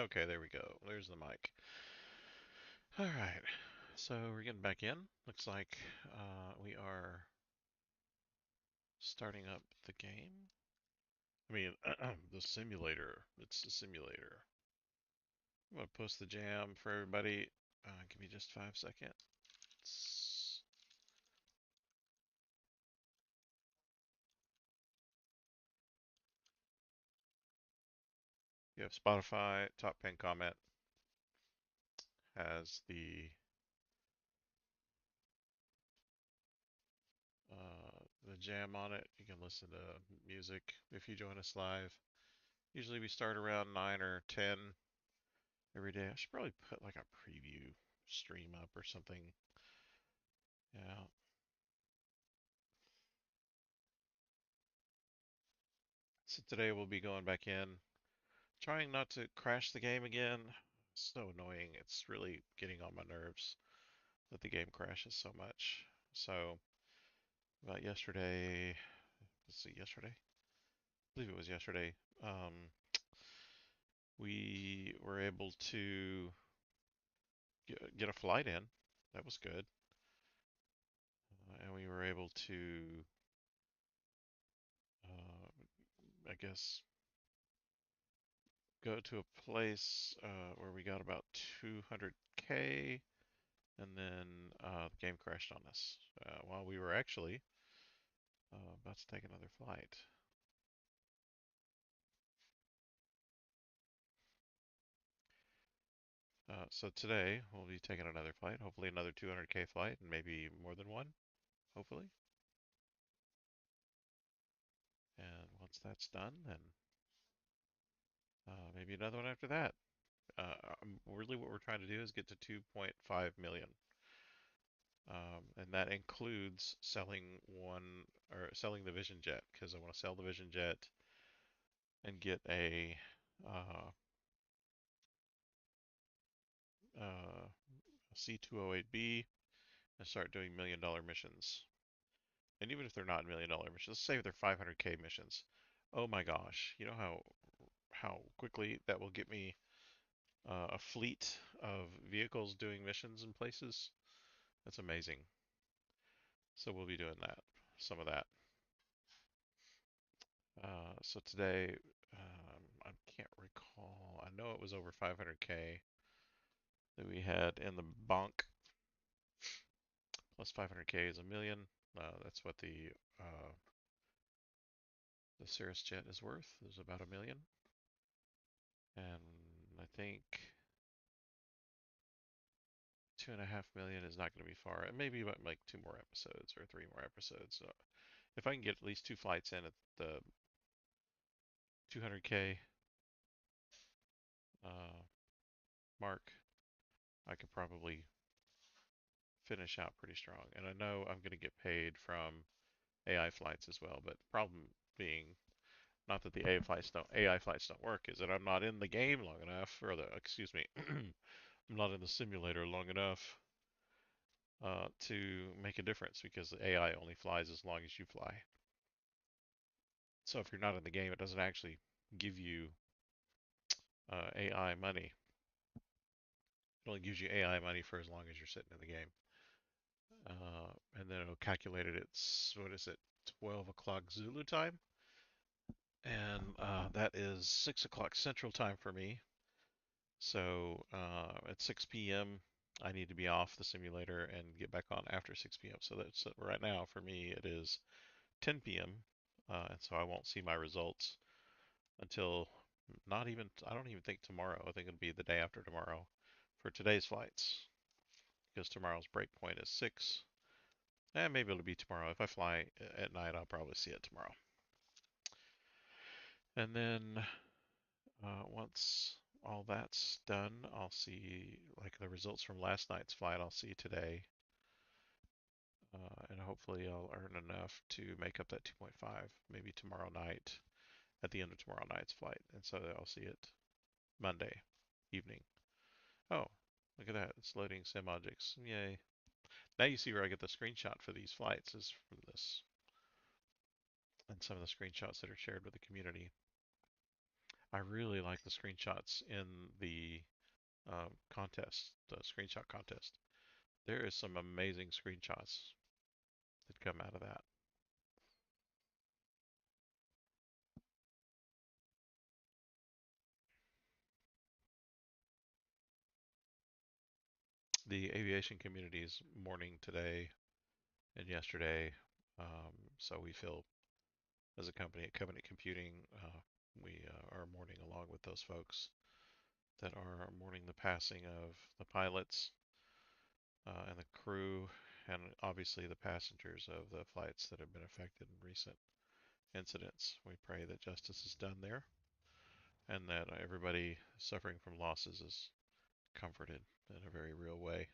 Okay, there we go. There's the mic. All right. So we're getting back in. Looks like we are starting up the game. I mean, the simulator. It's the simulator. I'm going to post the jam for everybody. Give me just 5 seconds. You have Spotify. Top pin comment has the jam on it. You can listen to music if you join us live. Usually we start around 9 or 10 every day. I should probably put like a preview stream up or something. Yeah. So today we'll be going back in, trying not to crash the game again. It's so annoying. It's really getting on my nerves that the game crashes so much. So about yesterday, let's see, yesterday? I believe it was yesterday. Um, we were able to get a flight in. That was good. And we were able to, I guess, go to a place where we got about 200K, and then the game crashed on us while we were actually about to take another flight. So today we'll be taking another flight, hopefully another 200K flight, and maybe more than one, hopefully. And once that's done, then maybe another one after that. Really, what we're trying to do is get to 2.5 million. And that includes selling one or selling the Vision Jet because I want to sell the Vision Jet and get a uh, C208B and start doing $1 million missions. And even if they're not $1 million missions, let's say they're 500K missions. Oh my gosh, you know how quickly that will get me a fleet of vehicles doing missions in places? That's amazing. So we'll be doing that, some of that. So today, I can't recall. I know it was over 500K that we had in the bank. Plus 500K is a million. That's what the Cirrus jet is worth. Is about a million. And I think 2.5 million is not going to be far. And maybe about like 2 more episodes or 3 more episodes. So if I can get at least 2 flights in at the 200K uh, mark, I could probably finish out pretty strong. And I know I'm going to get paid from AI flights as well. But problem being, not that the AI flights don't work, is that I'm not in the game long enough, or the excuse me, I'm not in the simulator long enough to make a difference because the AI only flies as long as you fly. So if you're not in the game, it doesn't actually give you AI money. It only gives you AI money for as long as you're sitting in the game. And then it'll calculate it at, what is it, 12 o'clock Zulu time? And that is 6 o'clock Central Time for me. So at 6 p.m., I need to be off the simulator and get back on after 6 p.m. So that's right now for me, it is 10 p.m. And so I won't see my results until not even, I don't even think tomorrow. I think it'll be the day after tomorrow for today's flights because tomorrow's break point is 6. And maybe it'll be tomorrow. If I fly at night, I'll probably see it tomorrow. And then once all that's done, I'll see like the results from last night's flight. I'll see today, and hopefully I'll earn enough to make up that 2.5 maybe tomorrow night at the end of tomorrow night's flight, and so I'll see it Monday evening. Oh, look at that! It's loading sim objects. Yay! Now you see where I get the screenshot for these flights is from this, and some of the screenshots that are shared with the community. I really like the screenshots in the contest, the screenshot contest. There is some amazing screenshots that come out of that. The aviation community is mourning today and yesterday. So we feel, as a company at Covenant Computing, we are mourning along with those folks that are mourning the passing of the pilots and the crew, and obviously the passengers of the flights that have been affected in recent incidents. We pray that justice is done there and that everybody suffering from losses is comforted in a very real way.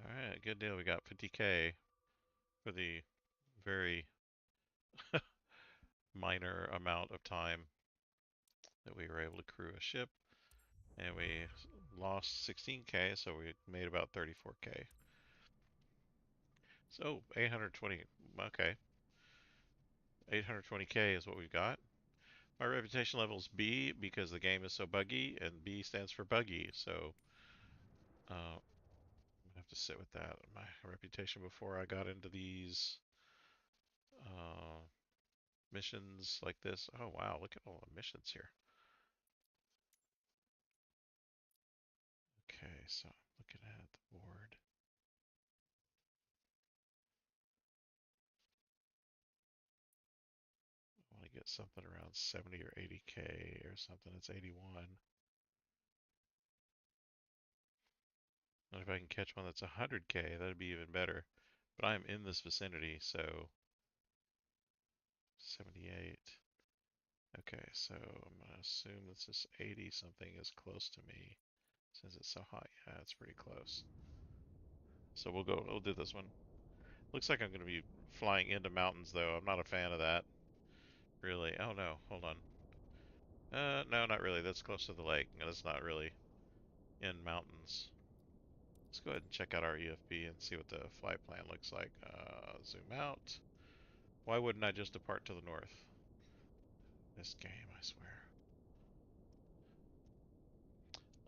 All right, good deal. We got 50K for the very minor amount of time that we were able to crew a ship, and we lost 16K, so we made about 34K. So 820, okay, 820K is what we've got. My reputation level is B because the game is so buggy, and B stands for buggy. So I'm gonna have to sit with that. My reputation before I got into these uh, missions like this. Oh wow, look at all the missions here. Okay, so I'm looking at the board. I want to get something around 70 or 80K or something. It's 81. And if I can catch one that's 100K, that'd be even better. But I'm in this vicinity, so 78. Okay, so I'm gonna assume this 80 something is close to me since it's so hot. Yeah, it's pretty close. So we'll do this one. Looks like I'm gonna be flying into mountains though. I'm not a fan of that. Really. Oh no, hold on. No, not really. That's close to the lake. No, that's not really in mountains. Let's go ahead and check out our EFB and see what the flight plan looks like. Zoom out. Why wouldn't I just depart to the north? This game, I swear.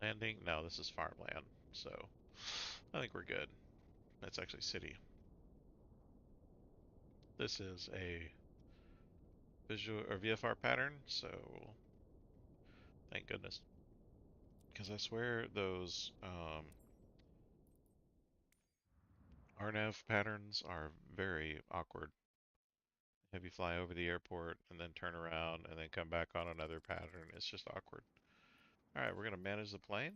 Landing? No, this is farmland. So I think we're good. That's actually city. This is a visual or VFR pattern, so thank goodness. Because I swear those RNAV patterns are very awkward. Have you fly over the airport and then turn around and then come back on another pattern. It's just awkward. All right, we're going to manage the plane.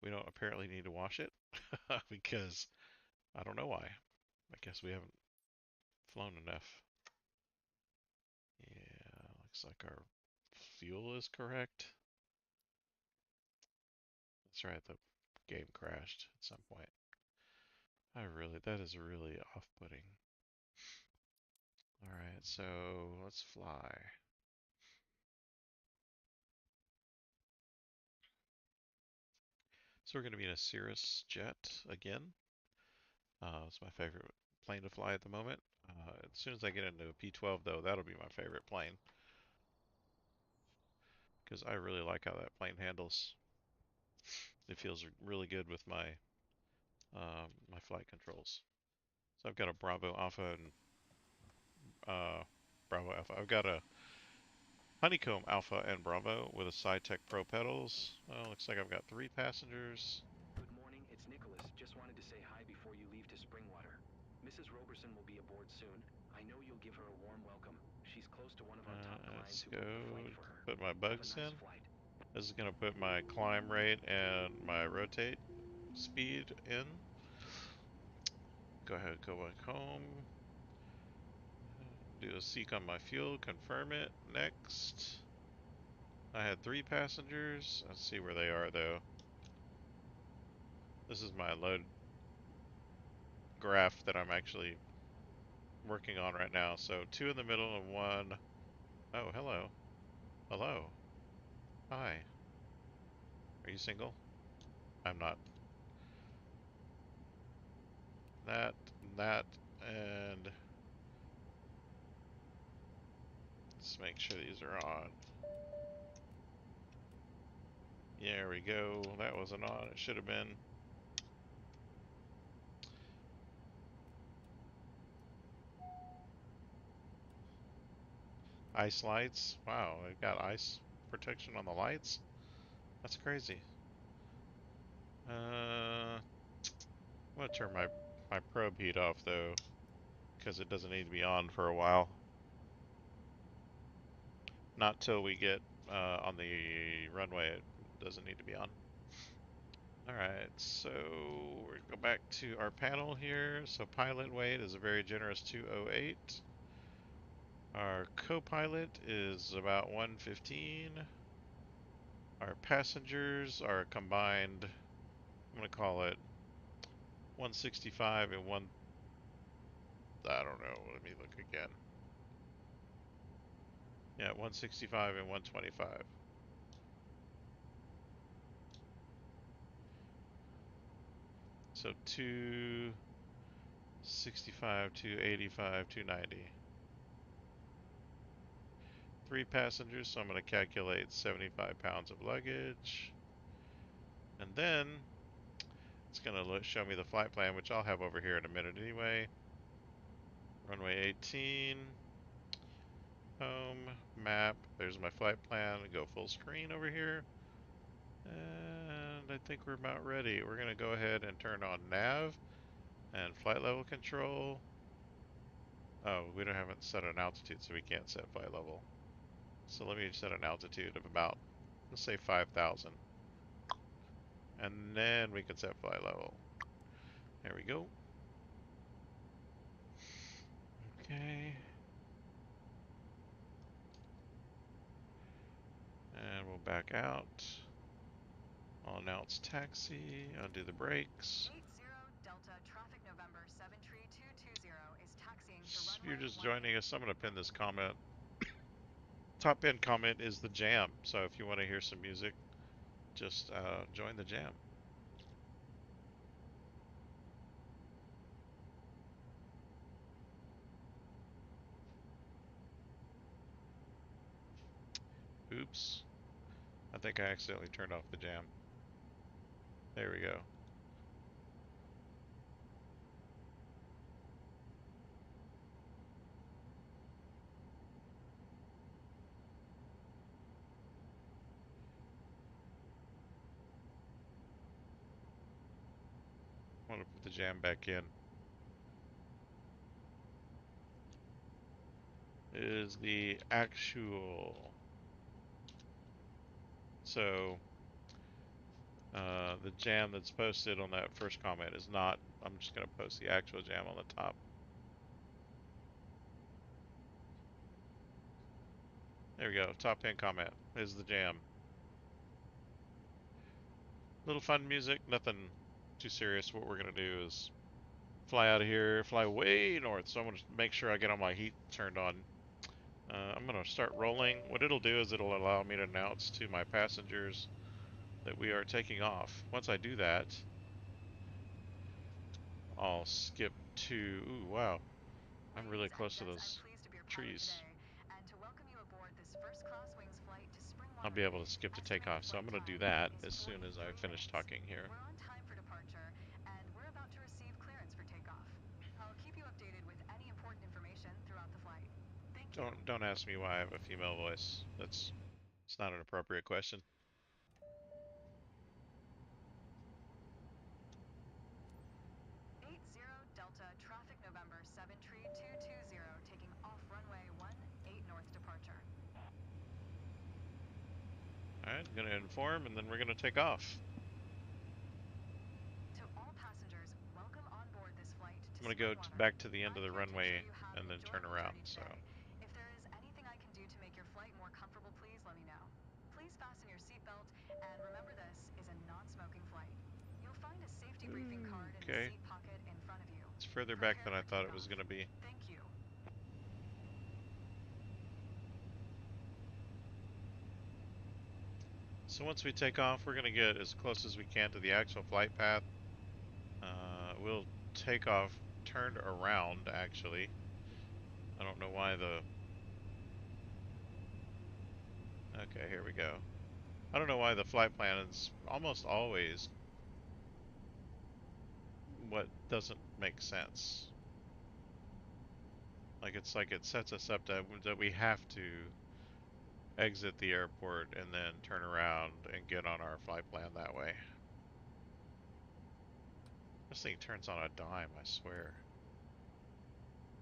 We don't apparently need to wash it because I don't know why. I guess we haven't flown enough. Yeah, looks like our fuel is correct. That's right, the game crashed at some point. That is really off-putting. All right, so let's fly. So we're going to be in a Cirrus jet again. It's my favorite plane to fly at the moment. As soon as I get into a P-12 though, that'll be my favorite plane because I really like how that plane handles. It feels really good with my flight controls. So I've got a Bravo Alpha and Bravo Alpha. I've got a Honeycomb Alpha and Bravo with a Saitek Pro pedals. Oh, looks like I've got 3 passengers. Good morning, it's Nicholas. Just wanted to say hi before you leave to Springwater. Mrs. Roberson will be aboard soon. I know you'll give her a warm welcome. She's close to one of our top clients Let's who go booked the flight for her. put my Have a bugs nice in. flight. This is going to put my climb rate and my rotate speed in. Go ahead, go back home. Do a seek on my fuel, confirm it. Next. I had 3 passengers. Let's see where they are though. This is my load graph that I'm actually working on right now. So 2 in the middle and 1. Oh, hello. Hello. Hi. Are you single? I'm not. That, and Let's make sure these are on. There we go. That wasn't on. It should have been. Ice lights. Wow, I've got ice protection on the lights. That's crazy. I'm gonna turn my probe heat off though, because it doesn't need to be on for a while. Not till we get on the runway. It doesn't need to be on. Alright, so we go back to our panel here. So pilot weight is a very generous 208. Our co-pilot is about 115. Our passengers are combined, I'm going to call it 165 and I don't know, let me look again. Yeah, 165 and 125. So 265, 285, 290. 3 passengers, so I'm going to calculate 75 pounds of luggage. And then it's going to show me the flight plan, which I'll have over here in a minute anyway. Runway 18, home, map, there's my flight plan. Go full screen over here. And I think we're about ready. We're going to go ahead and turn on nav and flight level control. Oh, we haven't set an altitude, so we can't set flight level. So let me set an altitude of about, let's say 5,000. And then we can set flight level. There we go. Okay. And we'll back out. I'll announce taxi, undo the brakes. 80 Delta Traffic November 73220 is taxiing to If runway you're just 18. joining us, I'm going to pin this comment. Top pin comment is the jam. So if you want to hear some music, just join the jam. Oops. I think I accidentally turned off the jam. There we go. I want to put the jam back in. Is the actual. So the jam that's posted on that first comment is not. I'm just going to post the actual jam on the top. There we go. Top pin comment is the jam. Little fun music, nothing too serious. What we're going to do is fly out of here, fly way north. So I'm going to make sure I get all my heat turned on. I'm going to start rolling. What it'll do is it'll allow me to announce to my passengers that we are taking off. Once I do that, I'll skip to, ooh, wow, I'm really Ladies and close to gents, I'm those pleased to be your pilot trees. today and to welcome you aboard this first-class wings flight to I'll Springwater. be able to skip to Estimated takeoff, so I'm flight going to do time that is as soon as 43 I finish minutes. talking here. We're on time for departure, and we're about to receive clearance for takeoff. I'll keep you updated with any important information throughout the flight. Thank you. Don't ask me why I have a female voice. It's not an appropriate question. 80 Delta Traffic November 73220 taking off runway 18 north departure. Alright, I'm going to inform and then we're going to take off. To all passengers, welcome on board this flight to I'm going to go Springwater. back to the end of I'm the here to ensure runway you have and an then turn enjoyable around. journey So, today. If there is anything I can do to make your flight more comfortable, please let me know. Please fasten your seatbelt, and remember this is a non-smoking flight. You'll find a safety briefing card in the okay. seat pocket in front of you. It's further back Prepare than I for thought it takeoff. was going to be. Thank you. So once we take off, we're going to get as close as we can to the actual flight path. We'll take off turned around, actually. I don't know why the Okay, here we go. I don't know why the flight plan is almost always what doesn't make sense. Like it sets us up that we have to exit the airport and then turn around and get on our flight plan that way. This thing turns on a dime, I swear.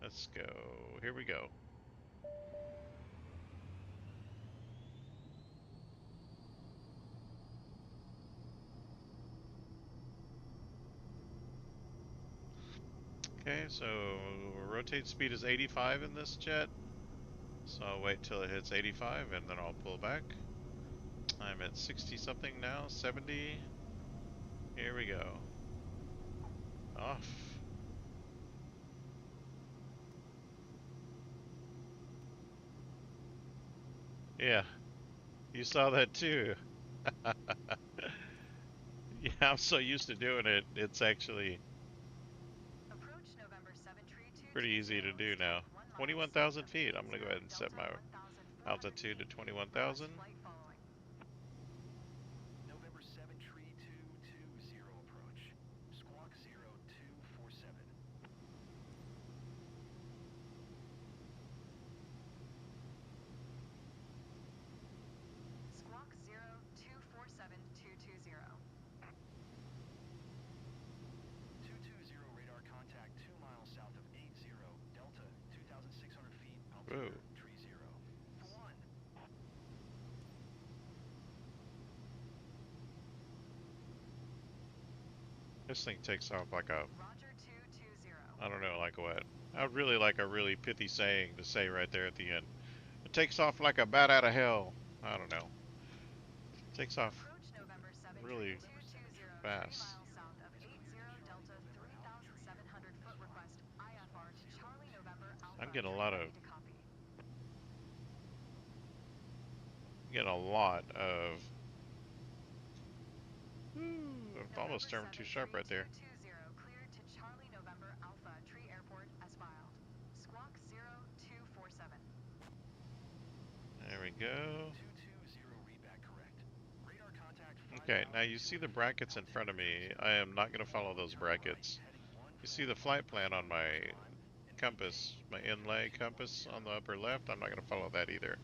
Let's go. Here we go. Okay, so rotate speed is 85 in this jet. So I'll wait till it hits 85 and then I'll pull back. I'm at 60 something now, 70. Here we go. Off. Yeah, you saw that too. Yeah, I'm so used to doing it, it's actually Approach November 73220, pretty easy to do now. static 1 mile south 21,000 of feet. I'm 80 gonna go ahead and set Delta my 1400 altitude to feet. Request 21,000. flight following. November 73220 approach. Squawk 0247. Squawk 0247220. 220 radar contact 2 miles south of 80 Delta 2,600 feet Whoa. altimeter tree 0. For 1. This thing takes off like a, Roger 220. I don't know, like what? I would really like a really pithy saying to say right there at the end. It takes off like a bat out of hell. I don't know. It takes off Approach November really 73220, 3 fast. miles south of 80 Delta 3,700 foot. Request IFR to Charlie November I'm Alpha. getting a Tree lot of ready to copy. Ooh, I've November almost turned too sharp right there. 73220, cleared to Charlie November Alpha, Tree Airport as filed. Squawk 0247. There we go. 220 readback correct. Radar contact Okay, now you 5,200 see the feet brackets in front altimeter of tree me. 0. I am not going to follow For 1, those turn right, brackets. heading You see 141 the flight plan on 4 miles my climb and compass, maintain my VFR inlay 210. compass on the upper left. I'm not going to follow that either.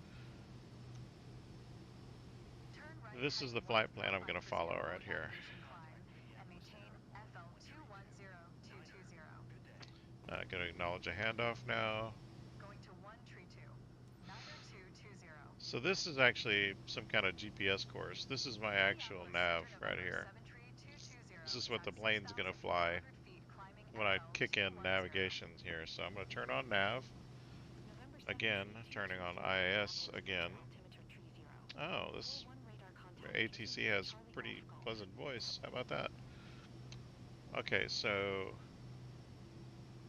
Turn right, This is heading the flight plan I'm 145 going to for follow 0 right here. navigation climb, and maintain FL 210220. Good day. Going to acknowledge a handoff now. Going to 132. Niner 220. So this is actually some kind of GPS course. This is my actual Minneapolis nav Center right November here. 73220 This is is what at the plane's going to fly 6,400 feet climbing when I FL kick in 210. navigation here. So I'm going to turn on nav. November Again, 73220, turning on IIS Minneapolis again. Center, altimeter tree 0. Oh, For this 1 radar contact, ATC transmit to has Charlie pretty Golf Golf. pleasant voice. How about that? Okay, so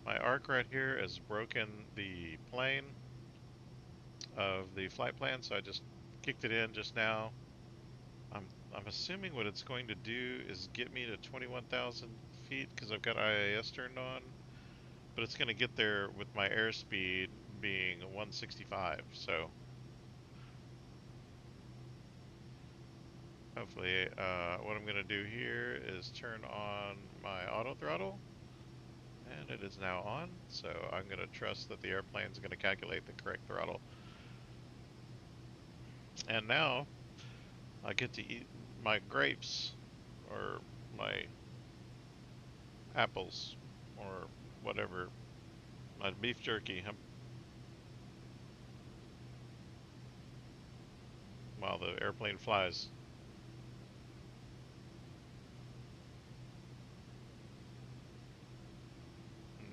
my arc right here has broken the plane of the flight plan, so I just kicked it in just now. I'm assuming what it's going to do is get me to 21,000 feet because I've got IIS turned on, but it's going to get there with my airspeed being 165. So hopefully, what I'm going to do here is turn on my auto throttle, and it is now on. So I'm going to trust that the airplane is going to calculate the correct throttle. And now I get to eat my grapes or my apples or whatever, my beef jerky while the airplane flies.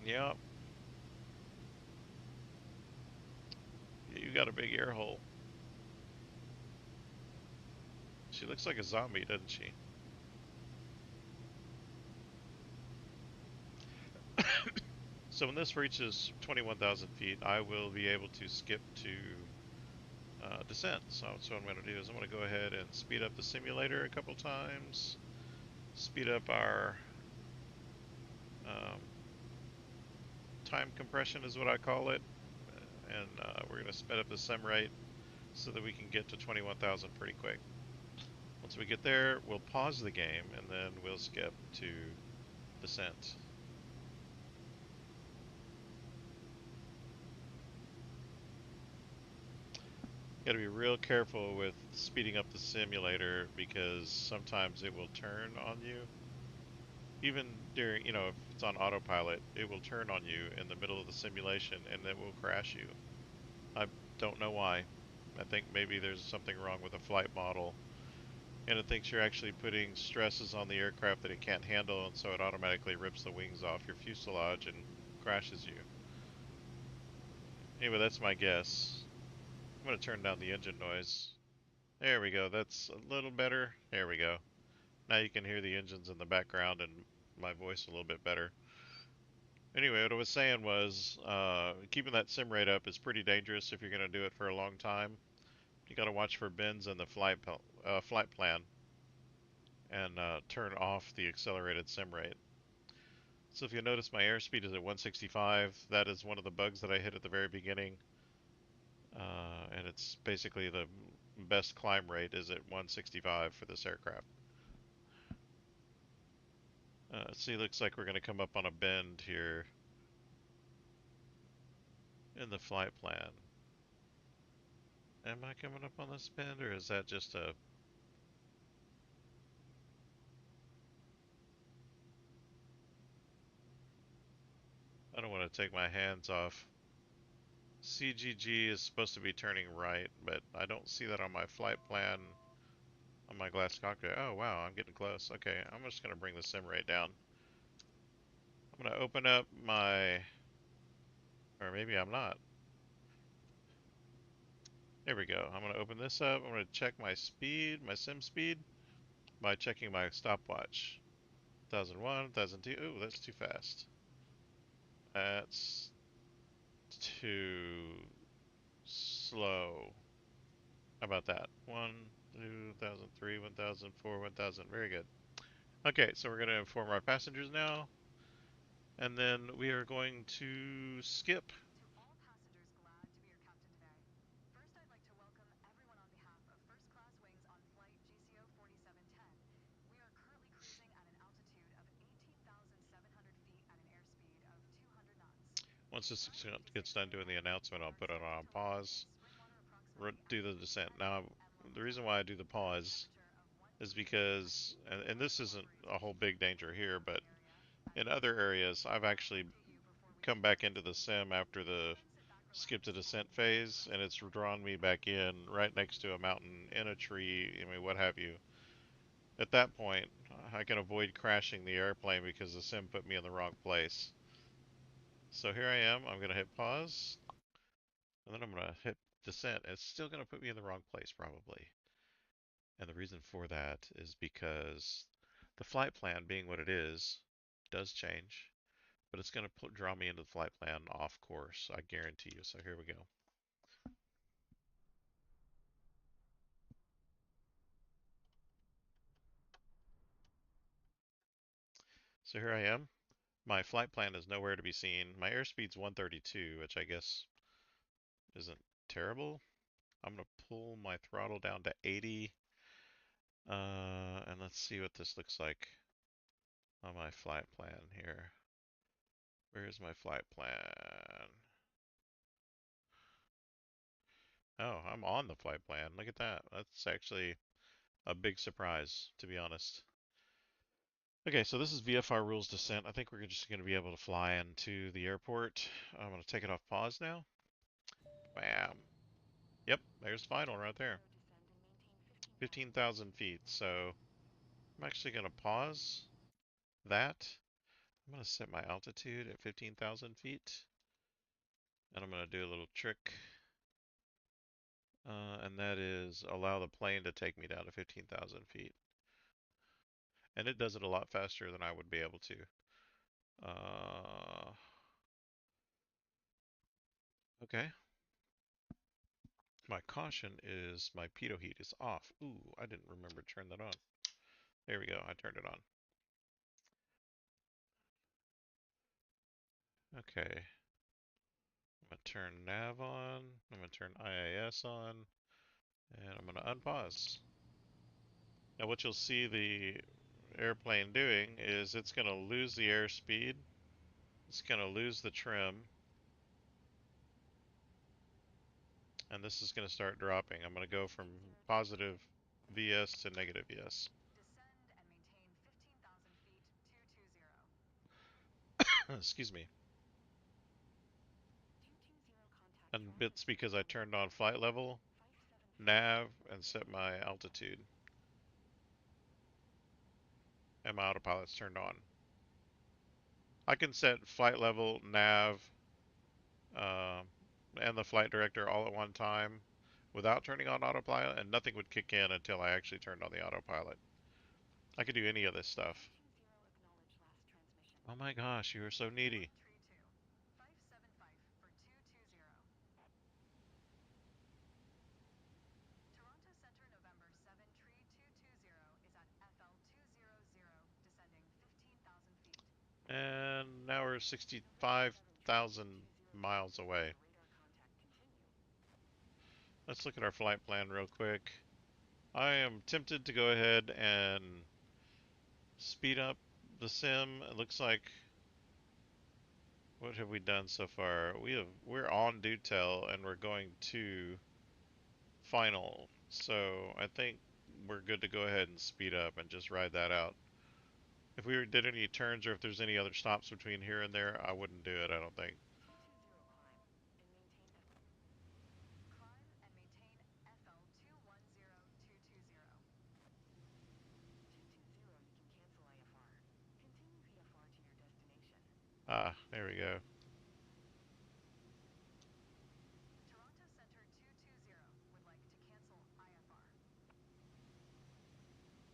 Yep, you got a big air hole. She looks like a zombie, doesn't she? So when this reaches 21,000 feet, I will be able to skip to descent. So what I'm going to do is I'm going to go ahead and speed up the simulator a couple times, speed up our um, time compression is what I call it, and we're going to speed up the sim rate so that we can get to 21,000 pretty quick. Once we get there, we'll pause the game and then we'll skip to descent. You gotta be real careful with speeding up the simulator because sometimes it will turn on you. Even during, if it's on autopilot, it will turn on you in the middle of the simulation and it will crash you. I don't know why. I think maybe there's something wrong with the flight model and it thinks you're actually putting stresses on the aircraft that it can't handle, and so it automatically rips the wings off your fuselage and crashes you. Anyway, that's my guess. I'm going to turn down the engine noise. There we go. That's a little better. There we go. Now you can hear the engines in the background and my voice a little bit better. Anyway, what I was saying was keeping that sim rate up is pretty dangerous if you're going to do it for a long time. You got to watch for bends in the flight plan and turn off the accelerated sim rate. So if you notice my airspeed is at 165, that is one of the bugs that I hit at the very beginning. And it's basically the best climb rate is at 165 for this aircraft. See, looks like we're going to come up on a bend here in the flight plan. Am I coming up on this bend, or is that just a... I don't want to take my hands off. CGG is supposed to be turning right, but I don't see that on my flight plan on my glass cockpit. Oh wow, I'm getting close. Okay, I'm just going to bring the sim rate down. I'm going to open up my... or maybe I'm not. There we go. I'm going to open this up. I'm going to check my speed, my sim speed, by checking my stopwatch. 1001, 1002. Ooh, that's too fast. That's too slow. How about that? 1, 2003, 1004, 1000. Very good. Okay, so we're going to inform our passengers now, and then we are going to skip. To all passengers glad to be your captain today. First, I'd like to welcome everyone on behalf of First Class Wings on flight GCO 4710. We are currently cruising at an altitude of 18,700 feet at an airspeed of 200 knots. Once this Tonight, we gets descend done to doing the ground announcement, I'll and are put it expected on to land in pause, Springwater approximately do the at a descent. Now, estimated and low the tide reason why I level do the and a pause temperature of 1 is degree Fahrenheit. because, and Flight this isn't operators a whole should big take danger note of here, the but landing area as in we other descend. areas, I've I'll actually update you before we come take back off. into the sim after the Go ahead and sit back, skip to relax, descent and enjoy the phase, and rest of it's your flight. drawn me back in right next to a mountain, in a tree, I mean, what have you. At that point, I can avoid crashing the airplane because the sim put me in the wrong place. So here I am, I'm going to hit pause, and then I'm going to hit descent. It's still going to put me in the wrong place, probably. And the reason for that is because the flight plan, being what it is, does change, but it's going to draw me into the flight plan off course, I guarantee you. So here we go. So here I am. My flight plan is nowhere to be seen. My airspeed's 132, which I guess isn't terrible. I'm going to pull my throttle down to 80. And let's see what this looks like on my flight plan here. Where's my flight plan? Oh, I'm on the flight plan. Look at that. That's actually a big surprise, to be honest. Okay, so this is VFR rules descent. I think we're just going to be able to fly into the airport. I'm going to take it off pause now. Bam. Yep, there's final right there. 15,000 feet. So I'm actually going to pause that. I'm going to set my altitude at 15,000 feet. And I'm going to do a little trick. And that is allow the plane to take me down to 15,000 feet. And it does it a lot faster than I would be able to. Okay. My caution is my pitot heat is off. Ooh, I didn't remember to turn that on. There we go, I turned it on. Okay. I'm gonna turn nav on. I'm gonna turn IIS on. And I'm going to unpause. Now what you'll see the airplane doing is it's going to lose the airspeed. It's going to lose the trim. And this is going to start dropping. I'm going to go from positive VS to negative VS. Descend and maintain 15,000 feet, 220. Excuse me. 220 contact And driver it's because I turned on flight level, 575. nav, and set my altitude. And my autopilot's turned on. I can set flight level, nav, uh, and the flight director all at one time without turning on autopilot, and nothing would kick in until I actually turned on the autopilot. I could do any of this stuff. 220 acknowledge last transmission. Oh my gosh, you are so needy. 132. 575 for 220. Toronto Center, November 7, tree 220 is at FL 200, descending 15,000 feet. And now we're November 7 tree 65,000 220 miles cleared away. for radar contact. Continue. Let's look at our flight plan real quick. I am tempted to go ahead and speed up the sim. It looks like, what have we done so far? We're on do tell and we're going to final. So I think we're good to go ahead and speed up and just ride that out. If we did any turns or if there's any other stops between here and there, I wouldn't do it, I don't think. 220 Climb and maintain FL 210220. 220 you can cancel IFR. Continue VFR to your destination. Ah, there we go. Toronto Center 220 would like to cancel IFR. 220 IFR flight plan is canceled. Radar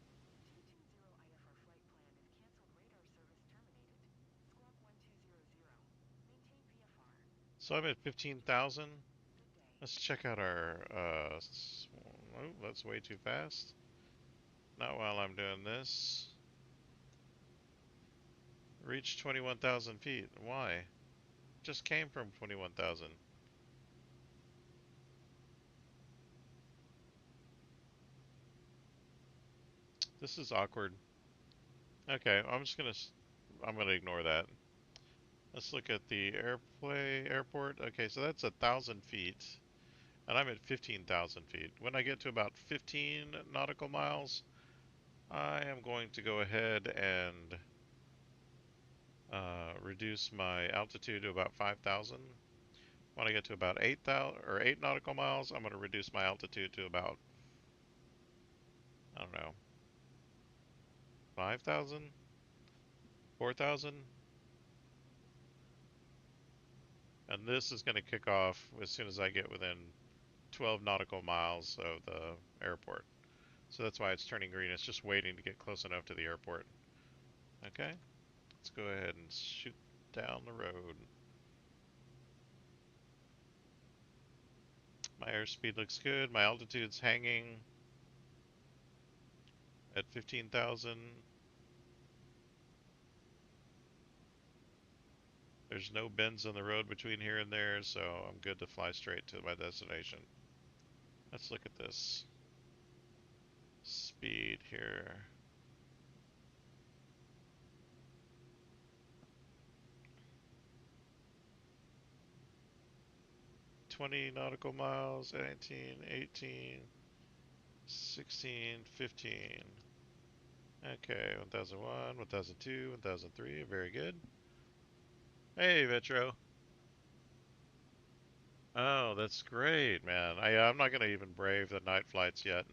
service terminated. Squawk 1200. Maintain VFR. So I'm at 15,000. Good day. Let's check out our, oh, that's way too fast. Not while I'm doing this. Reach 21,000 feet. Why? Just came from 21,000. This is awkward. Okay, I'm gonna ignore that. Let's look at the airport. Okay, so that's 1,000 feet, and I'm at 15,000 feet. When I get to about 15 nautical miles, I am going to go ahead and reduce my altitude to about 5,000. When I get to about 8,000 or 8 nautical miles, I'm going to reduce my altitude to about, I don't know, 5,000, 4,000. And this is going to kick off as soon as I get within 12 nautical miles of the airport. So that's why it's turning green. It's just waiting to get close enough to the airport. Okay, let's go ahead and shoot down the road. My airspeed looks good. My altitude's hanging at 15,000. There's no bends in the road between here and there, so I'm good to fly straight to my destination. Let's look at this speed here. Twenty nautical miles, 19, 18, 16, 15. Okay, 1001, 1002, 1003, very good. Hey, Vetro. Oh, that's great, man. I'm not gonna even brave the night flights yet.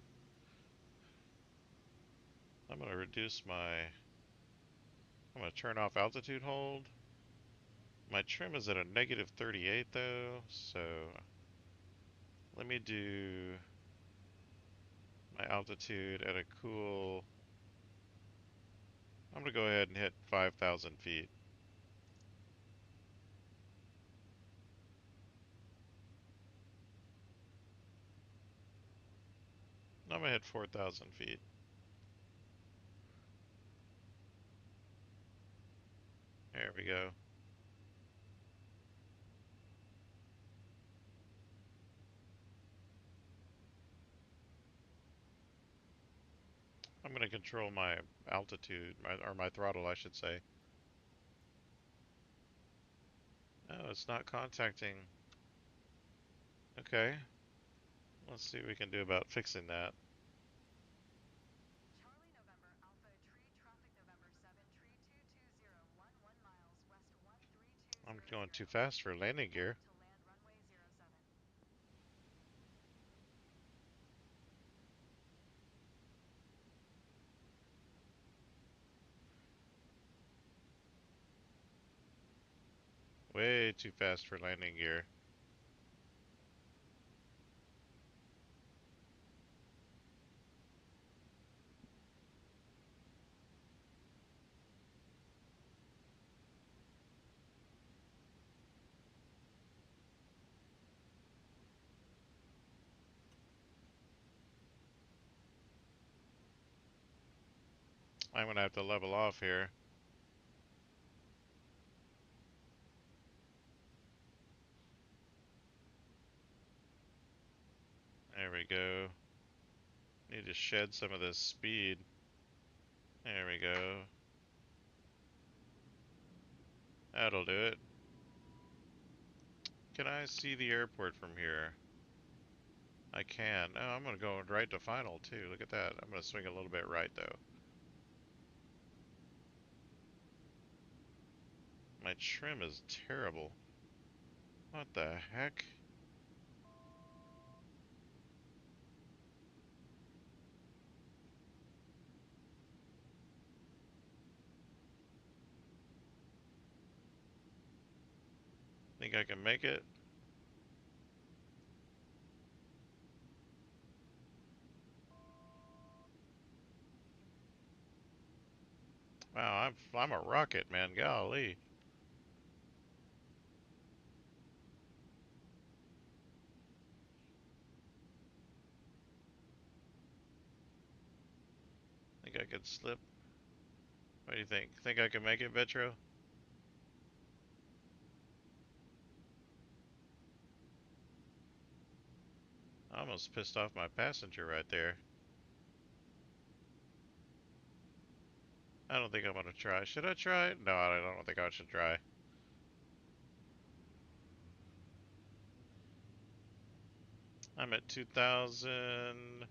I'm gonna reduce my, I'm gonna turn off altitude hold. My trim is at a negative 38 though, so let me do my altitude at a cool, I'm gonna go ahead and hit 5,000 feet. I'm gonna hit 4,000 feet. There we go. I'm gonna control my altitude, or my throttle, I should say. Oh, it's not contacting. Okay, let's see what we can do about fixing that. Charlie November Alpha Tree Traffic November 7 Tree 22011 miles west I'm 13200. going too fast for landing gear. To land runway 07. Way too fast for landing gear. I'm gonna have to level off here. There we go. Need to shed some of this speed. There we go. That'll do it. Can I see the airport from here? I can. Oh, I'm gonna go right to final too. Look at that. I'm gonna swing a little bit right though. My trim is terrible. What the heck? Think I can make it? Wow, I'm a rocket, man. Golly. Think I could slip? What do you think? Think I can make it, Vetro? I almost pissed off my passenger right there. I don't think I'm gonna try. Should I try? No, I don't think I should try. I'm at 2000.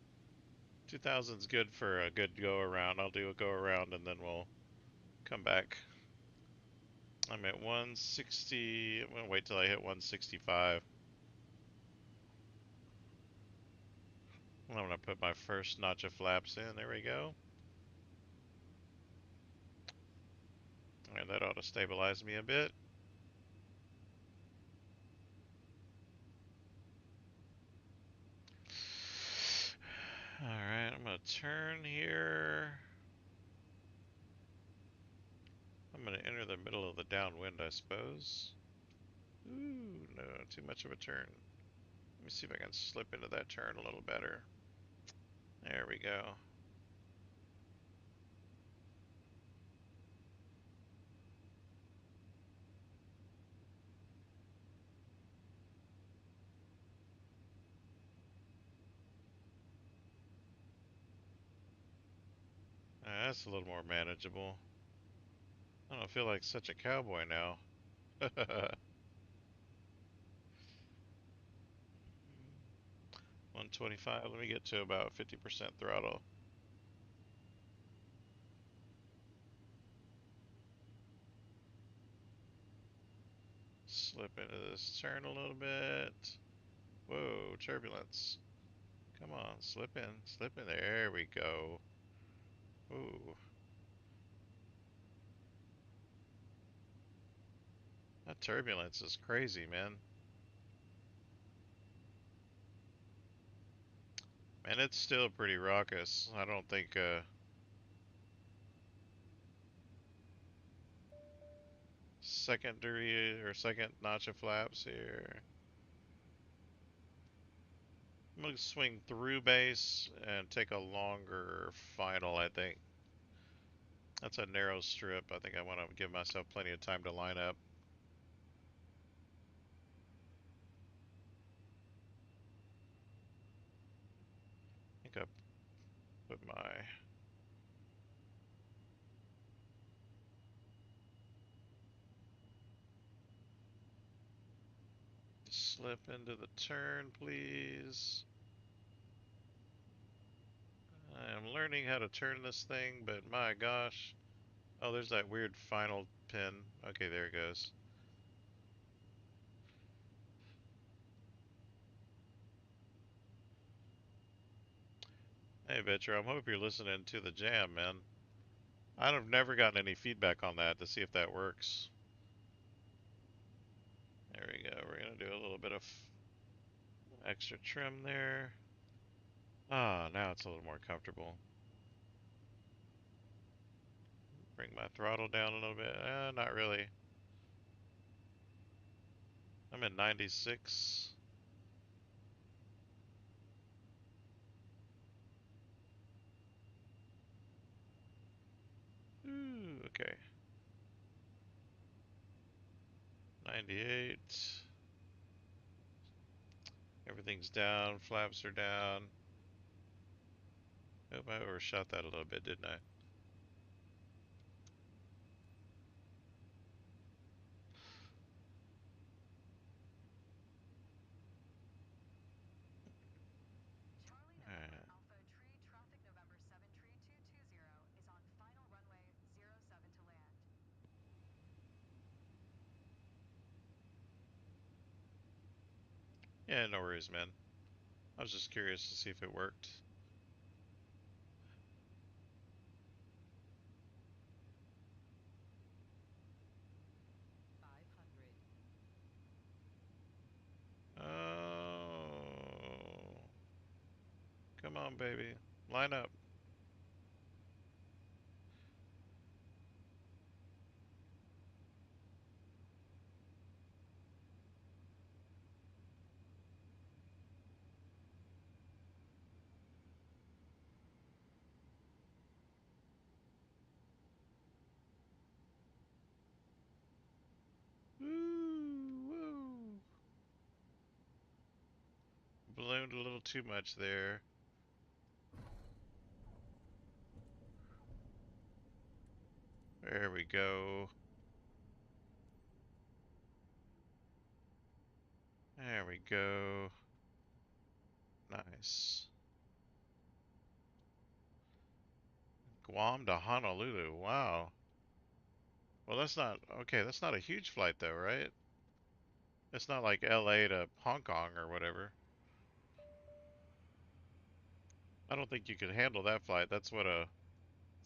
2000's good for a good go around. I'll do a go around and then we'll come back. I'm at 160. I'm gonna wait till I hit 165. I'm gonna put my first notch of flaps in. There we go. And that ought to stabilize me a bit. Alright, I'm gonna turn here. I'm gonna enter the middle of the downwind, I suppose. Ooh, no, too much of a turn. Let me see if I can slip into that turn a little better. There we go. That's a little more manageable. I don't feel like such a cowboy now. 125, let me get to about 50% throttle. Slip into this turn a little bit. Whoa, turbulence. Come on, slip in, slip in. There we go. Ooh, that turbulence is crazy, man. And it's still pretty raucous. I don't think, secondary or second notch of flaps here. I'm gonna swing through base and take a longer final, I think. That's a narrow strip. I think I want to give myself plenty of time to line up. I think I put my Slip into the turn, please. I am learning how to turn this thing, but my gosh. Oh, there's that weird final pin. Okay, there it goes. Hey, Vitcher, I hope you're listening to the jam, man. I've never gotten any feedback on that to see if that works. There we go. We're going to do a little bit of extra trim there. Ah, now it's a little more comfortable. Bring my throttle down a little bit. Not really. I'm at 96. Ooh, okay. 98. Everything's down. Flaps are down. Hope I overshot that a little bit, didn't I? Charlie November Alright. Alpha Tree Traffic November 7 Tree 220 is on final runway 07 to land. Yeah, no worries, man. I was just curious to see if it worked. 500. Oh. Come on, baby. Line up. Woo, woo. Ballooned a little too much there. There we go. There we go. Nice. Guam to Honolulu. Wow. Well, that's not okay. That's not a huge flight, though, right? It's not like LA to Hong Kong or whatever. I don't think you could handle that flight. That's what, a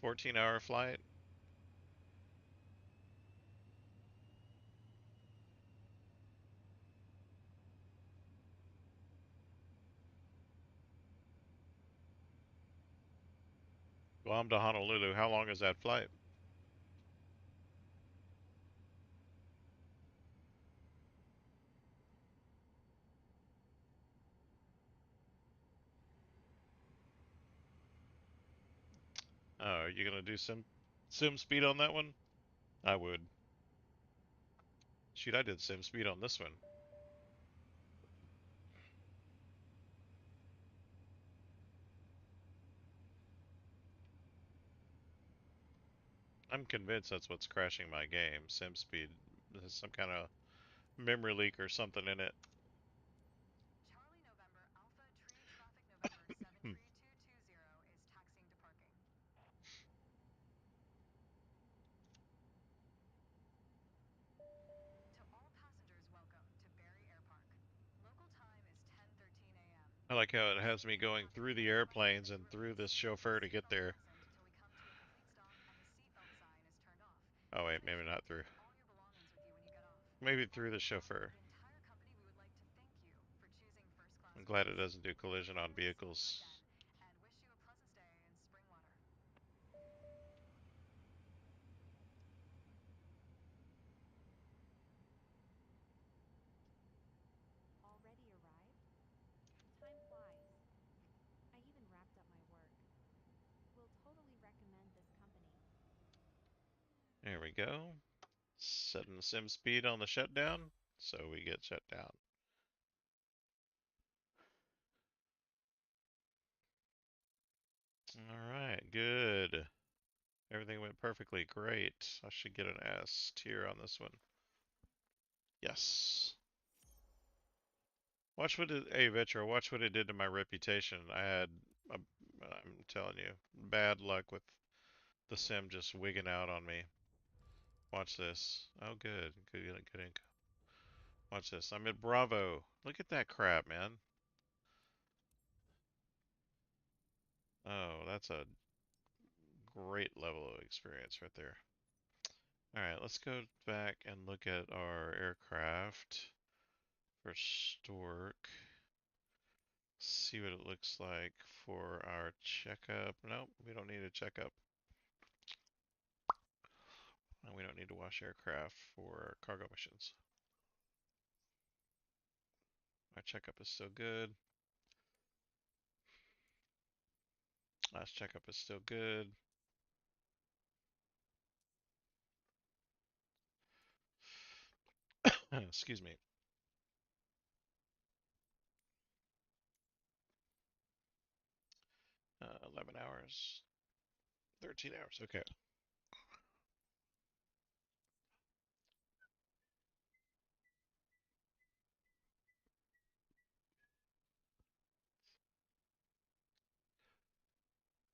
14-hour flight? Guam to Honolulu. How long is that flight? Oh, are you gonna do sim speed on that one? I would. Shoot, I did sim speed on this one. I'm convinced that's what's crashing my game. Sim speed. There's some kind of memory leak or something in it. Charlie November Alpha Tree Traffic November 7 Hmm. Tree 220 is taxiing to parking. To all passengers, welcome to Barry Air Park. Local time is 10:13 a.m. I like how it This has me evening, going Captain through the Lee requests airplanes that you and through remain this seated with your chauffeur to get seatbelt there. fastened till we come to a complete stop and the seatbelt sign is turned off. Oh Please wait, make maybe sure you not through. take all your belongings with you when you get off. Maybe On through the behalf of chauffeur. the entire company, we would like to thank you for choosing first class I'm glad it wings. doesn't do We look collision on forward to seeing you vehicles. again and wish you a pleasant stay in Springwater. Already arrived? Time flies. I even wrapped up my work. Will totally recommend this company. There we go. Setting the sim speed on the shutdown, so we get shut down. Alright, good. Everything went perfectly great. I should get an S tier on this one. Yes. Watch what it, hey Vetro, watch what it did to my reputation. I'm telling you, bad luck with the sim just wigging out on me. Watch this. Oh, good income. Watch this. I'm at Bravo. Look at that crap, man. Oh, that's a great level of experience right there. All right, let's go back and look at our aircraft for Stork. See what it looks like for our checkup. Nope, we don't need a checkup. And we don't need to wash aircraft for cargo missions. Our checkup is still good. Last checkup is still good. Excuse me. 11 hours. 13 hours. Okay.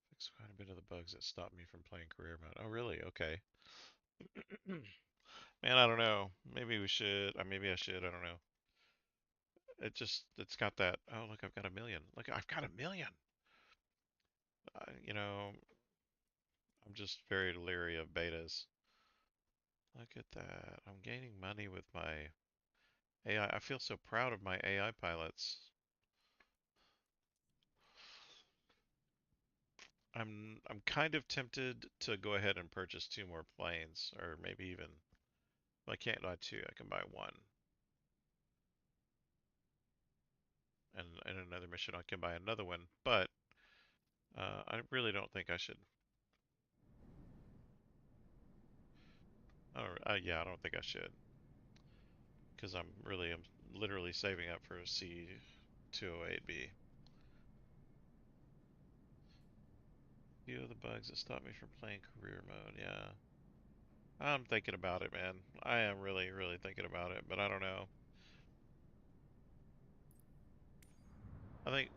Fixed quite a bit of the bugs that stopped me from playing career mode. Oh, really? Okay. Man, I don't know. Maybe we should. Maybe I should. I don't know. It's got that. Oh, look, I've got a million. Look, I've got a million. You know, I'm just very leery of betas. Look at that. I'm gaining money with my AI. I feel so proud of my AI pilots. I'm kind of tempted to go ahead and purchase two more planes, or maybe even. Well, I can't buy two. I can buy one. And in another mission, I can buy another one. But I really don't think I should. Yeah, I don't think I should, because I'm literally saving up for a C208B. Few of the bugs that stop me from playing career mode. Yeah, I'm thinking about it, man. I am really, really thinking about it, but I don't know. I think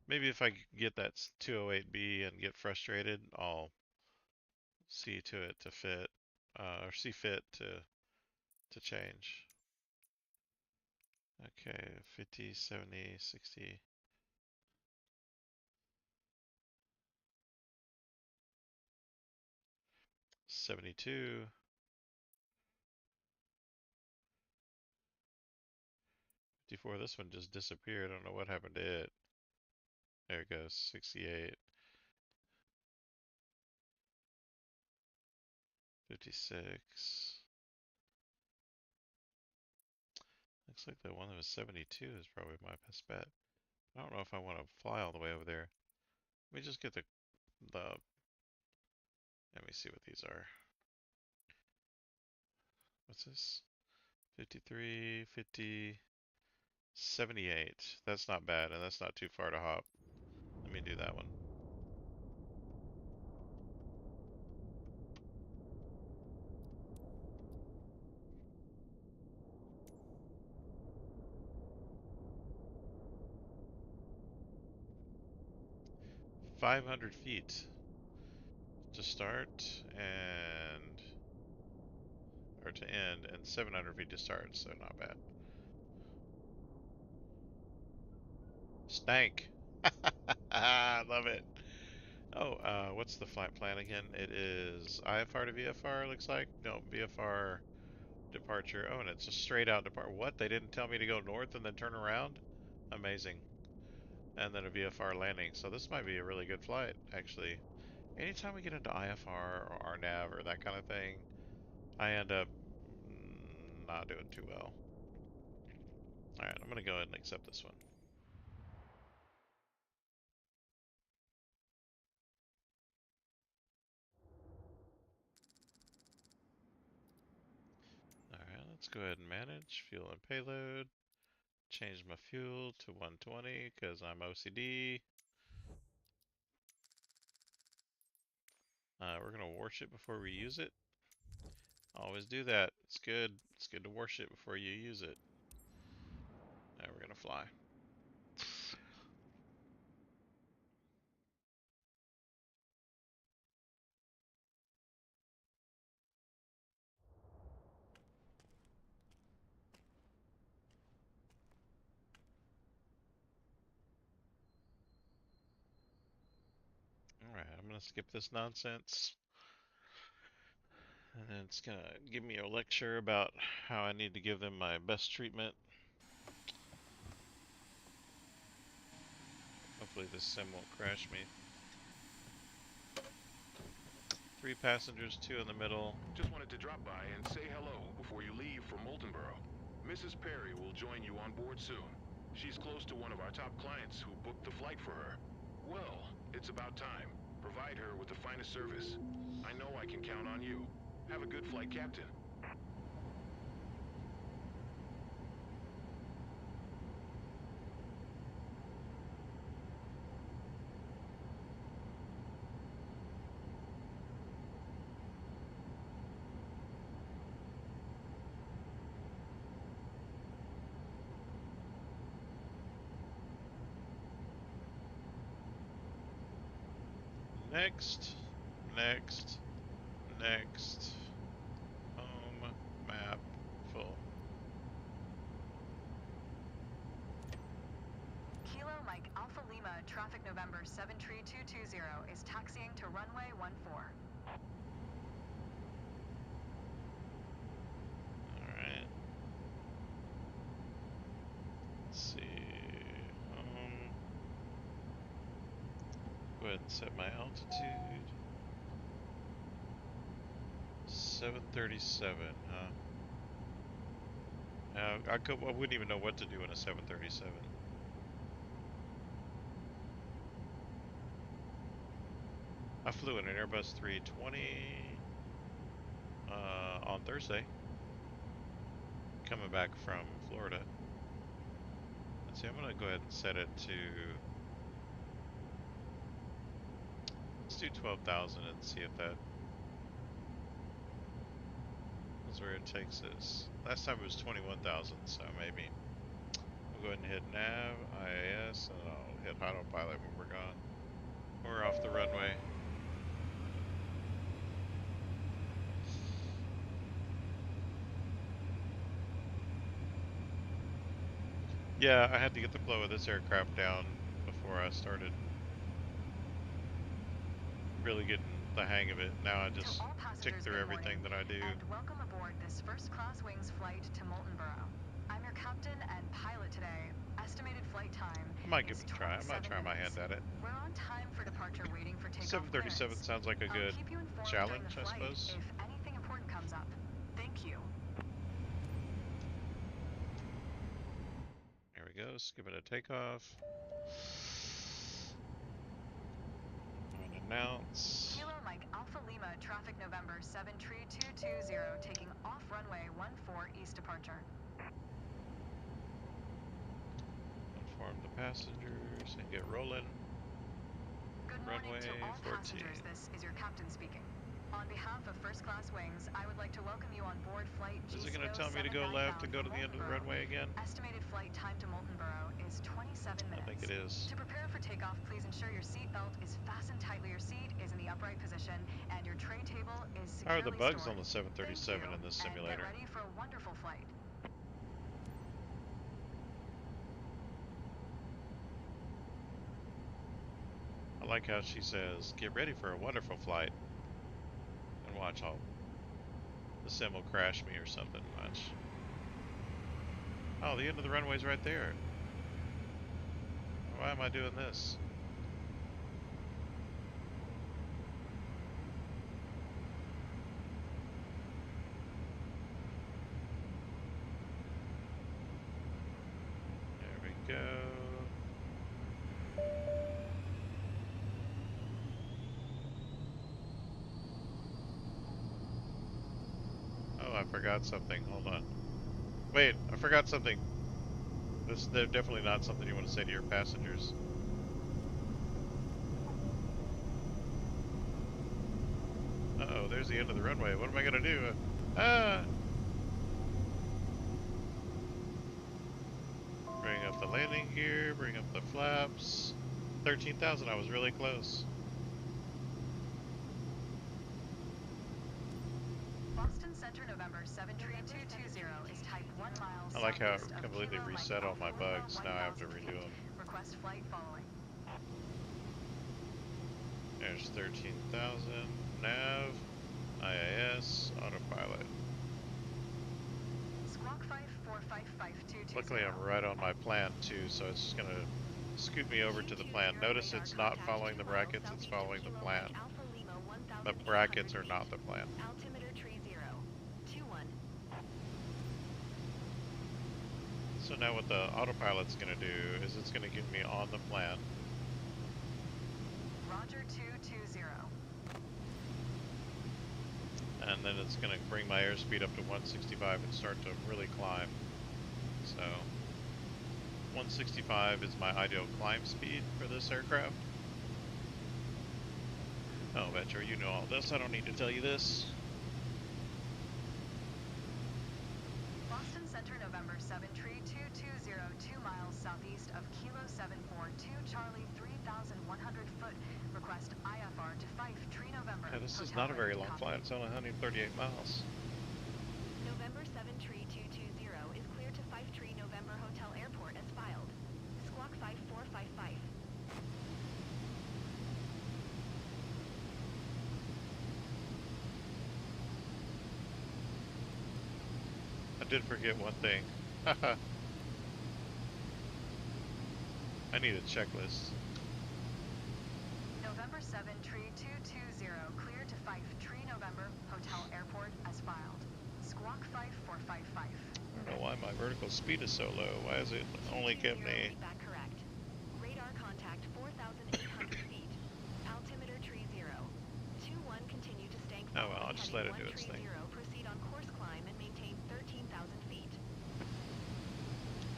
maybe if I get that 208B and get frustrated, I'll see to it to fit, or see fit to change. Okay, 50, 70, 60. 72. 54. This one just disappeared. I don't know what happened to it. There it goes. 68. 56. Looks like the one that was 72 is probably my best bet. I don't know if I want to fly all the way over there. Let me just get the let me see what these are. What's this? 53, 50, 78. That's not bad, and that's not too far to hop. Let me do that one. $500 to start and or to end, and 700 feet to start, so not bad. Stank. I love it. Oh, what's the flight plan again? It is IFR to VFR, looks like. No, VFR departure. Oh, and it's a straight out depart. What? They didn't tell me to go north and then turn around? Amazing. And then a VFR landing. So this might be a really good flight, actually. Anytime we get into IFR or RNAV or that kind of thing, I end up not doing too well. Alright, I'm going to go ahead and accept this one. Alright, let's go ahead and manage fuel and payload. Change my fuel to 120 because I'm OCD. We're going to wash it before we use it. Always do that. It's good. It's good to wash it before you use it. gonna fly. Alright, I'm gonna skip this nonsense. And then it's gonna give me a lecture about how I need to give them my best treatment. Hopefully this sim won't crash me. 3 passengers, 2 in the middle. Just wanted to drop by and say hello before you leave for Moltenboro. Mrs. Perry will join you on board soon. She's close to one of our top clients who booked the flight for her. Well, it's about time. Provide her with the finest service. I know I can count on you. Have a good flight, Captain. Next, next, next. Home map full. Kilo Mike Alpha Lima, traffic November 73220 is taxiing to runway 14. Alright. Let's see. Go ahead and set my altitude. 737, huh? I wouldn't even know what to do in a 737. I flew in an Airbus 320 on Thursday, coming back from Florida. Let's see, I'm gonna go ahead and set it to, let's do 12,000 and see if that's where it takes us. Last time it was 21,000, so maybe. We'll go ahead and hit nav, IAS, and I'll hit autopilot when we're gone. We're off the runway. Yeah, I had to get the flow of this aircraft down before I started really getting the hang of it. Now I just tick through everything that I do. And welcome aboard this first-class wings flight to Moltenboro. I'm your captain and pilot today. Estimated flight time I might give is it a try. I might 27 try my hand minutes. at it. We're on time for departure, waiting for takeoff 737 clearance. sounds like a I'll good keep you informed during challenge, the I flight suppose. if anything important comes up. Thank you. There we go. Skip it a takeoff. And announce. Kilo Mike Alpha Lima, traffic November 73220, taking off runway 14 east departure. Inform the passengers and get rolling. Good morning Runway to all 14. passengers. This is your captain speaking. On behalf of First Class Wings, I would like to welcome you on board flight Is it GCO going to tell me to go 79 left bound and go for to the end of the Moltenboro. runway again? Estimated flight time to Moltenboro is 27 I think minutes. it is. To prepare for takeoff, please ensure your seat belt is fastened tightly. Your seat is in the upright position, and your tray table is How are the securely bugs stored. on the Thank 737 you, in this and get simulator? ready for a wonderful flight. I like how she says, get ready for a wonderful flight. And watch, the sim will crash me or something. Watch. Oh, the end of the runway's right there. Why am I doing this? There we go. Oh, I forgot something. Hold on. Wait, I forgot something. This is definitely not something you want to say to your passengers. Uh-oh, there's the end of the runway. What am I gonna do? Bring up the the landing gear, bring up the flaps. 13,000, I was really close. Boston Center, November 73220 is type 1 mile I like how it southeast of completely Kilo Mike reset all my Alpha Lima bugs. Now I have to 1000 redo feet. them. Request flight following. There's 13,000. Nav, IIS, autopilot. Squawk 545522. Luckily, I'm right on my plan too, so it's just gonna scoot me over to the plan. Notice it's not following the brackets, it's following the plan. The brackets are not the plan. Altimeter tree 021. So now what the autopilot's gonna do is it's gonna get me on the plan. Roger 220. And then it's gonna bring my airspeed up to 165 and start to really climb. So 165 is my ideal climb speed for this aircraft. Oh, Vetro, you know all this. I don't need to tell you this. Boston Center, November 73220, 2 miles southeast of Kilo 742 Charlie, 3,100 foot. Request IFR to Fife, Tree November. Yeah, this is Hotel not a very long copy. flight. It's only 138 miles. November 7 Tree 220 is clear to Fife Tree November Hotel Airport as filed. Squawk 5455. I did forget one thing. I need a checklist. November 7 Tree 220 clear to Fife Tree November Hotel Airport as filed. Squawk 5455. I don't know why my vertical speed is so low. Why is it only kept me? Feedback correct. Radar contact 4,800 feet. Altimeter tree 0. 21 continue to stank. Oh well, I'll just let it do its thing. 0 proceed on course climb and maintain 13,000 feet.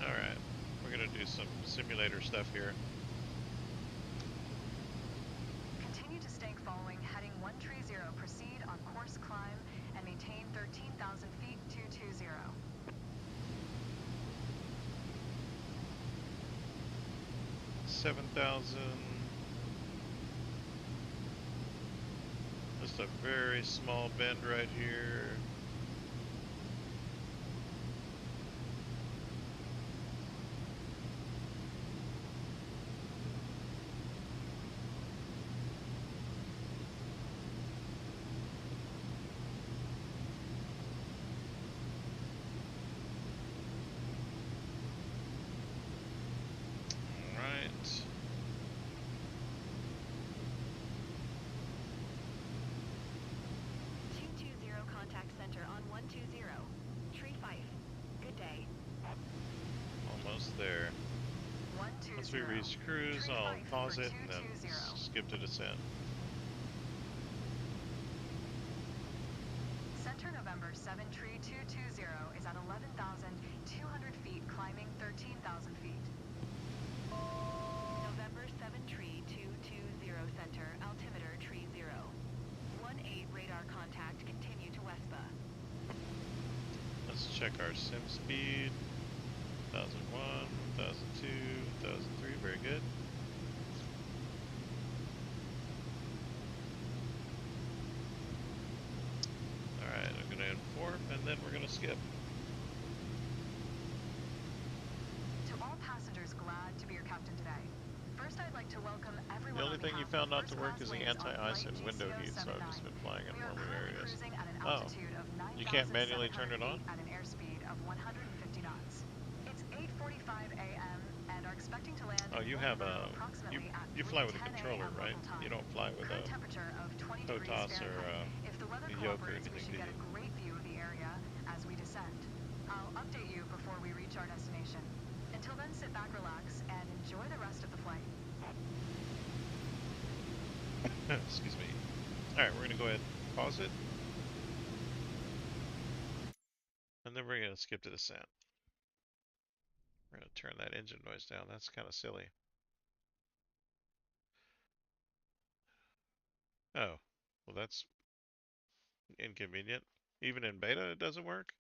Alright, we're gonna do some simulator stuff here. Continue to stank following heading 130. Proceed on course climb and maintain 13,000 feet 220. 7,000. Just a very small bend right here. Alright. Contact center on 120. Tree Fife. Good day. Almost there. 120. Once we reach cruise, Tree I'll Fife pause for it and then 220. skip to descent. Center November 7 Tree 220 is at 11,200 feet, climbing 13,000 feet. November 7 Tree 220 Center, altimeter tree 0. 18 radar contact, continue to Wespa. Let's check our sim speed. 1001, 1002, 1003, very good. Alright, I'm gonna inform and then we're gonna skip. To all passengers, glad to be your captain today. First, I'd like to welcome everyone. The only on thing you behalf found of not to work is the first-class wings on anti-ice flight and window GCO heat, so I've just 79. been flying in We are warmer currently areas. cruising at an Oh, altitude of you can't manually 9,700 turn it on? feet at an airspeed of 150 knots. It's 8:45 a.m. and are expecting to land. Oh, you have a approximately at you fly with a 3:10 controller, a.m. right? local time. You don't fly with Current a temperature of 20 degrees HOTAS or Fahrenheit. If the weather a yoke or cooperates, we anything, should do get you? a great view of the area as we descend. I'll update you before we reach our destination. Until then, sit back, relax, and enjoy the rest of the flight. Excuse me. Alright, we're gonna go ahead and pause it. And then we're gonna skip to descent. We're gonna turn that engine noise down. That's kind of silly. Oh, well that's inconvenient. Even in beta it doesn't work?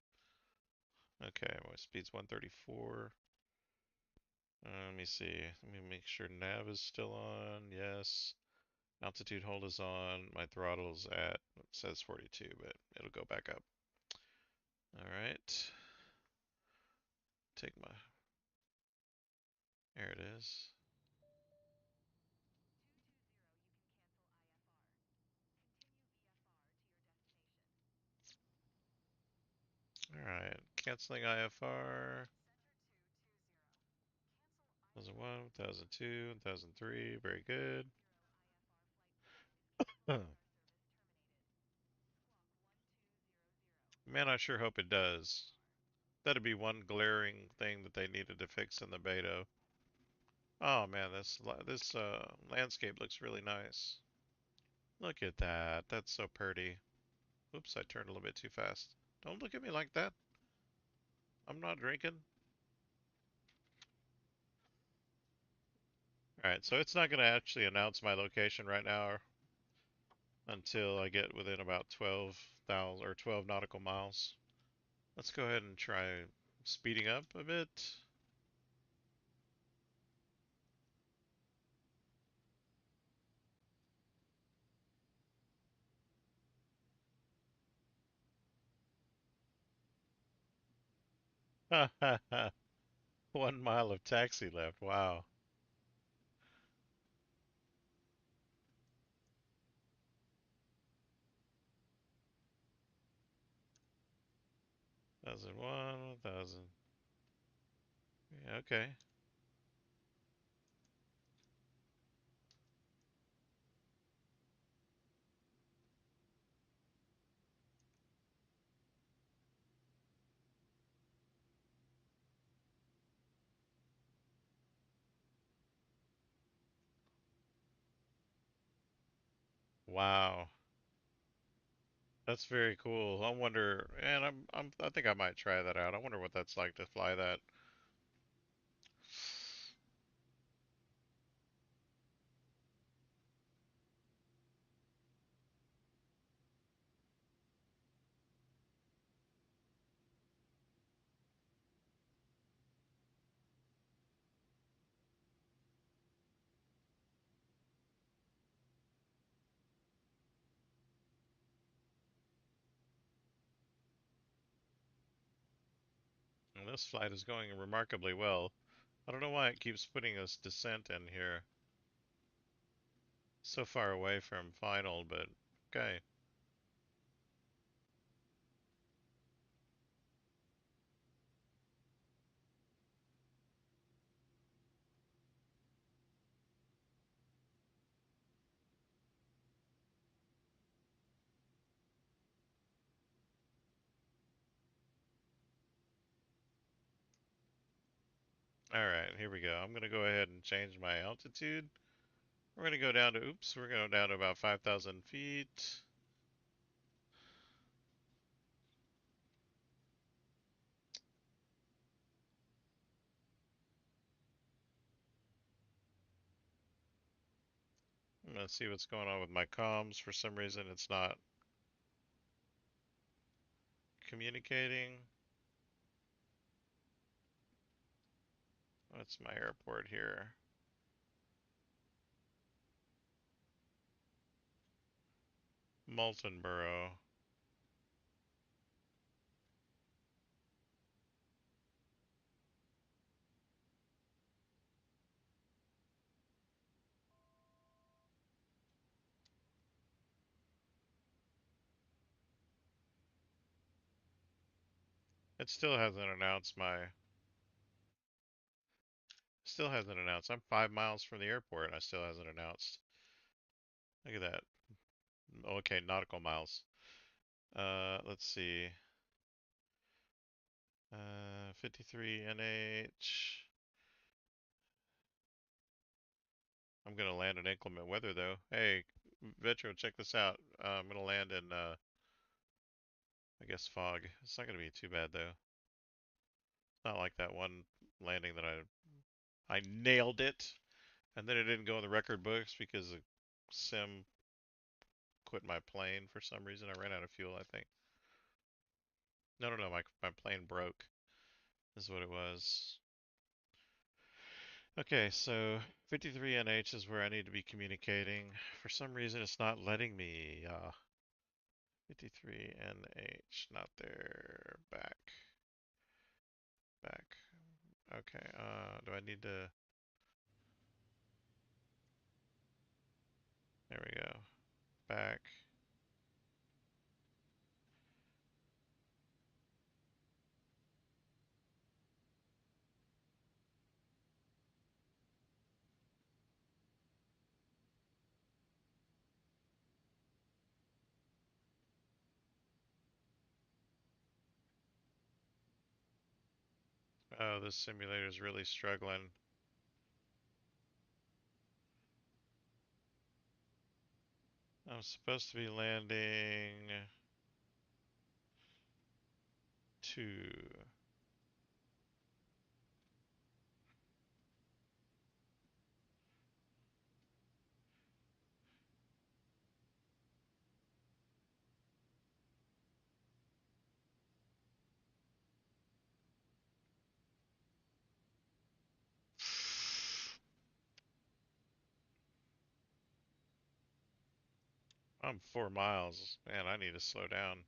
Okay, my speed's 134. Let me see. Let me make sure nav is still on. Yes. Altitude hold is on. My throttle's at, it says 42, but it'll go back up. All right. Take my, there it is. 220, you can cancel IFR. Continue VFR to your destination. All right. Canceling IFR. Center 220. Cancel IFR. 1001, 1002, 1003. Very good. 220 IFR flight plan is canceled. Radar service terminated. Squawk 1200. Man, I sure hope it Center does. That'd be one IFR. glaring thing that they needed to fix in the beta. Oh man, this landscape looks really nice. Look at that. That's so pretty. Oops, I turned a little bit too fast. Don't look at me like that. I'm not drinking. Alright, so it's not going to actually announce my location right now until I get within about 12,000 or 12 nautical miles. Let's go ahead and try speeding up a bit. Ha ha ha. 1 mile of taxi left. Wow. Thousand one, 1,000. Yeah, okay. Wow. That's very cool. I wonder, and I think I might try that out. I wonder what that's like to fly that. And this flight is going remarkably well. I don't know why it keeps putting this descent in here. So far away from final, but okay. Alright, here we go. I'm gonna go ahead and change my altitude. We're gonna go down to, oops, we're going down to about 5,000 feet. I'm gonna see what's going on with my comms. For some reason, it's not communicating. What's my airport here? Moltenboro. It still hasn't announced my. Still hasn't announced. I'm 5 miles from the airport and I still hasn't announced. Look at that. Okay, nautical miles. Let's see. 53 NH. I'm gonna land in inclement weather though. Hey, Vetro, check this out. I'm gonna land in, I guess fog. It's not gonna be too bad though. It's not like that one landing that I nailed it, and then it didn't go in the record books because the sim quit my plane for some reason. I ran out of fuel, I think. No, no, no. My plane broke. Is what it was. Okay, so 53 NH is where I need to be communicating. For some reason, it's not letting me. 53 NH, not there. Back, back. Okay, do I need to? There we go. Back. Oh, this simulator is really struggling. I'm supposed to be landing 2. I'm 4 miles. Man, I need to slow down.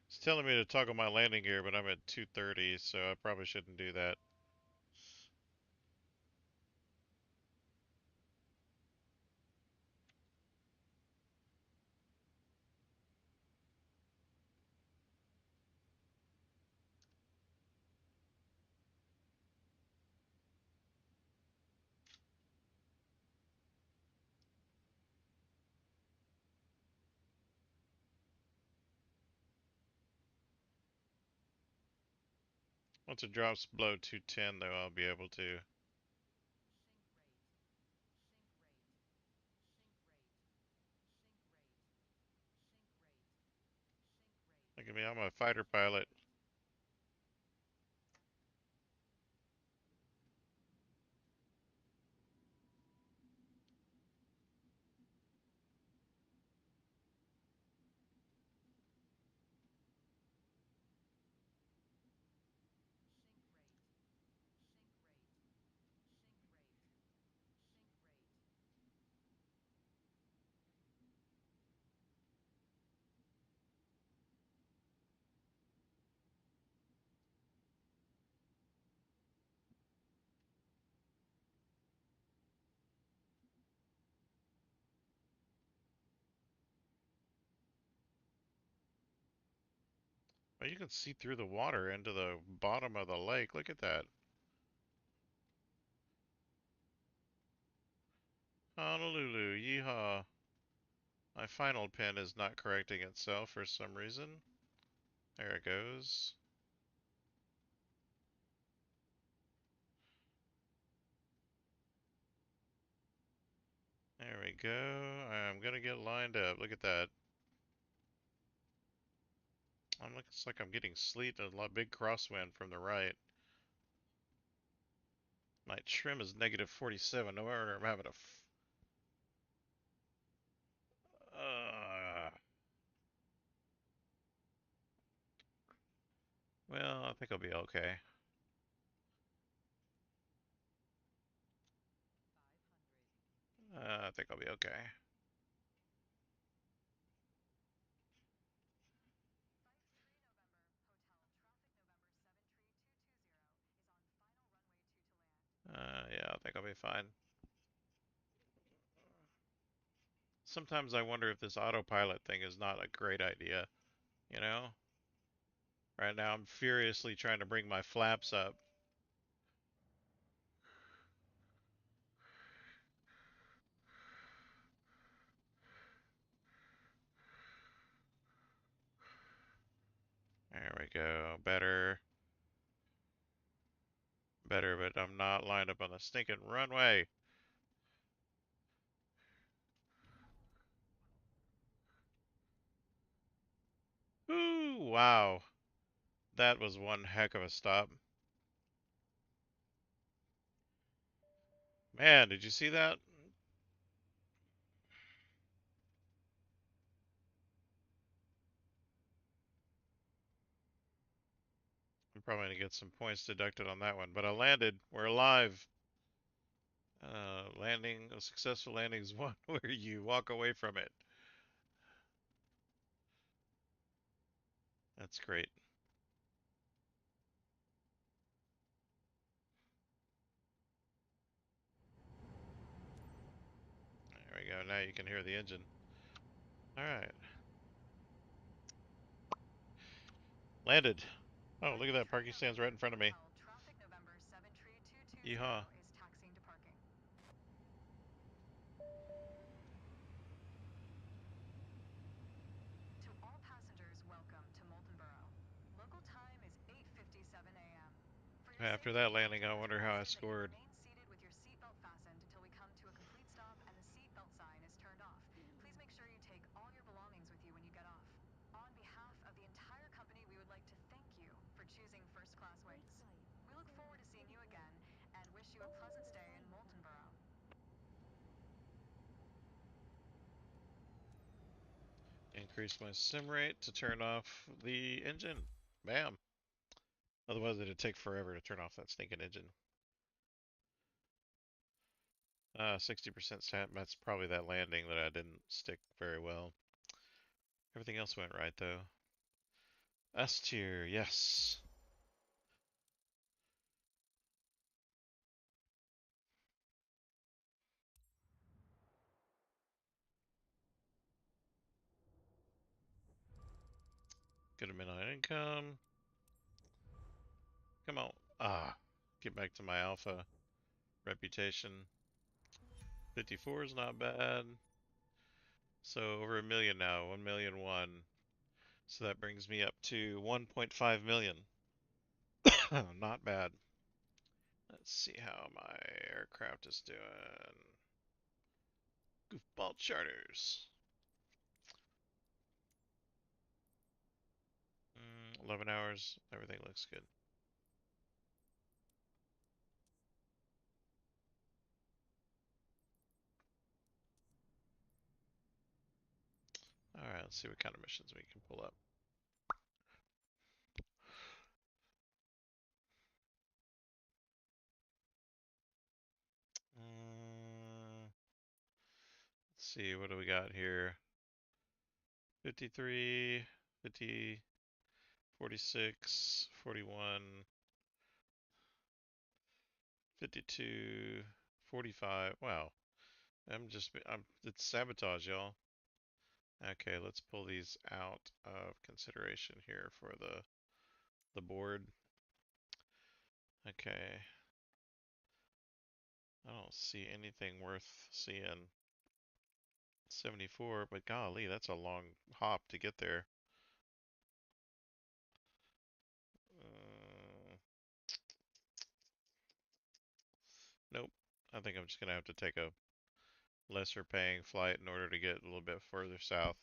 It's telling me to toggle my landing gear, but I'm at 230, so I probably shouldn't do that. Once it drops below 210, though, I'll be able to. Look at me, I'm a fighter pilot. Well, you can see through the water into the bottom of the lake. Look at that. Honolulu, yeehaw. My final pin is not correcting itself for some reason. There it goes. There we go. I'm gonna get lined up. Look at that. Looks like I'm getting sleet and a lot big crosswind from the right. My trim is negative 47. No wonder I'm having a. Well, I think I'll be okay. I think I'll be okay. Yeah, I think I'll be fine. Sometimes I wonder if this autopilot thing is not a great idea, you know? Right now I'm furiously trying to bring my flaps up. There we go. Better. Better, but I'm not lined up on the stinking runway. Ooh, wow. That was one heck of a stop. Man, did you see that? I'm probably gonna get some points deducted on that one, but I landed. We're alive. Landing, a successful landing is one where you walk away from it. That's great. There we go. Now you can hear the engine. All right. Landed. Oh, look at that. Parking stand's right in front of me. Traffic November 73220 Yeehaw. is taxiing to parking. To all passengers, welcome to Molten Borough. Local time is 8:57 a.m. For your After safety, that landing, I it is wonder how I requested that you scored. remain seated with your seatbelt fastened until we come to a complete stop and the seatbelt sign is turned off. Please make sure you take all your belongings with you when you get off. On behalf of the entire company, we would like to thank you for choosing first class wings. We look forward to seeing you again and wish you a pleasant stay in Molten Borough. Increase my sim rate to turn off the engine. Bam. Otherwise, it'd take forever to turn off that stinking engine. 60% stat. That's probably that landing that I didn't stick very well. Everything else went right, though. S tier, yes. Good amount of income. Come on. Get back to my alpha reputation. 54 is not bad. So over a million now, 1,000,001. So that brings me up to 1.5 million. Not bad. Let's see how my aircraft is doing. Goofball charters. 11 hours. Everything looks good. Alright, let's see what kind of missions we can pull up. Let's see, what do we got here? 53, 50, 46, 41, 52, 45. Wow. It's sabotage, y'all. Okay, let's pull these out of consideration here for the board. Okay. I don't see anything worth seeing. 74, but golly, that's a long hop to get there. Uh, nope. I think I'm just gonna have to take a lesser paying flight in order to get a little bit further south.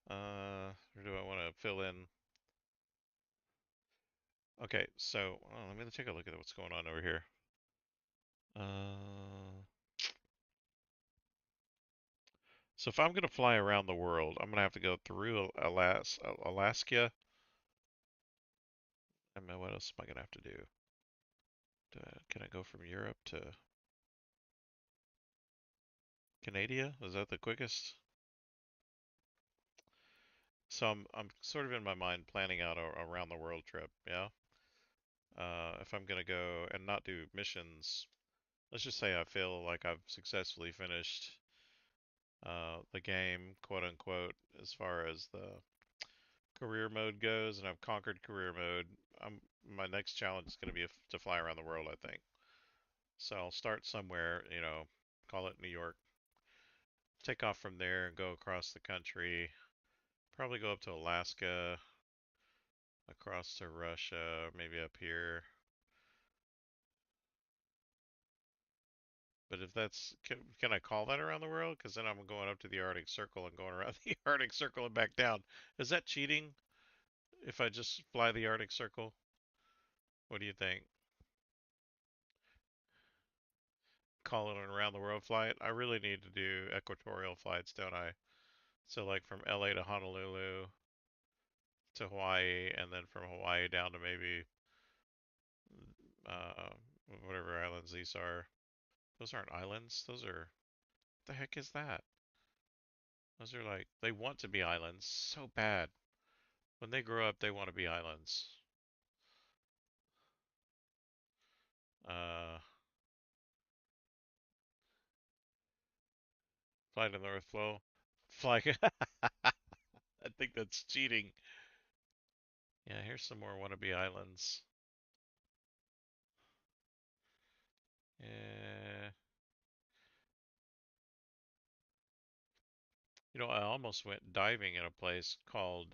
Or do I want to fill in? Okay, so let me take a look at what's going on over here. So if I'm gonna fly around the world, I'm gonna have to go through Alaska. I mean, what else am I gonna have to do? Can I go from Europe to Canada? Is that the quickest? So I'm sort of in my mind planning out a around the world trip, yeah? If I'm gonna go and not do missions, let's just say I feel like I've successfully finished the game, quote unquote, as far as the career mode goes, and I've conquered career mode. My next challenge is gonna be to fly around the world, I think. So I'll start somewhere, call it New York, take off from there and go across the country, probably go up to Alaska, across to Russia, maybe up here. But if can I call that around the world? Because then I'm going up to the Arctic Circle and going around the Arctic Circle and back down. Is that cheating? If I just fly the Arctic Circle, what do you think? Call it an around the world flight? I really need to do equatorial flights, don't I? So like from LA to Honolulu to Hawaii, and then from Hawaii down to maybe uh, whatever islands these are. Those aren't islands. Those are, what the heck is that? Those are like, they want to be islands so bad. When they grow up, they want to be islands. Uh, Fly to the North Pole. Fly. I think that's cheating. Yeah, here's some more wannabe islands. Yeah. You know, I almost went diving in a place called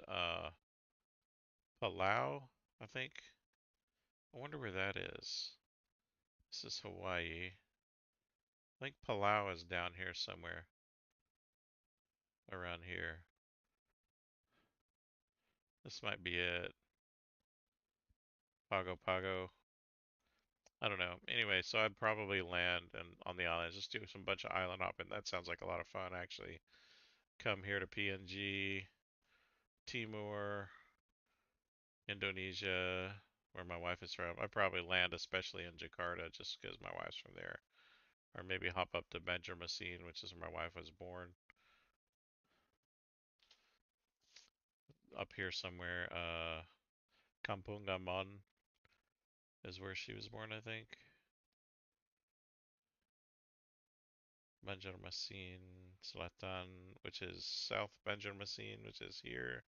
Palau, I think. I wonder where that is. This is Hawaii. I think Palau is down here somewhere around here. This might be it. Pago Pago. I don't know. Anyway, so I'd probably land and on the islands, just do some bunch of island hopping. That sounds like a lot of fun, actually. Come here to PNG, Timor, Indonesia, where my wife is from. I'd probably land especially in Jakarta just because my wife's from there. Or maybe hop up to Banjarmasin, which is where my wife was born. Up here somewhere, Kampung Gamon is where she was born, I think. Banjarmasin, Selatan, which is South Banjarmasin, which is here.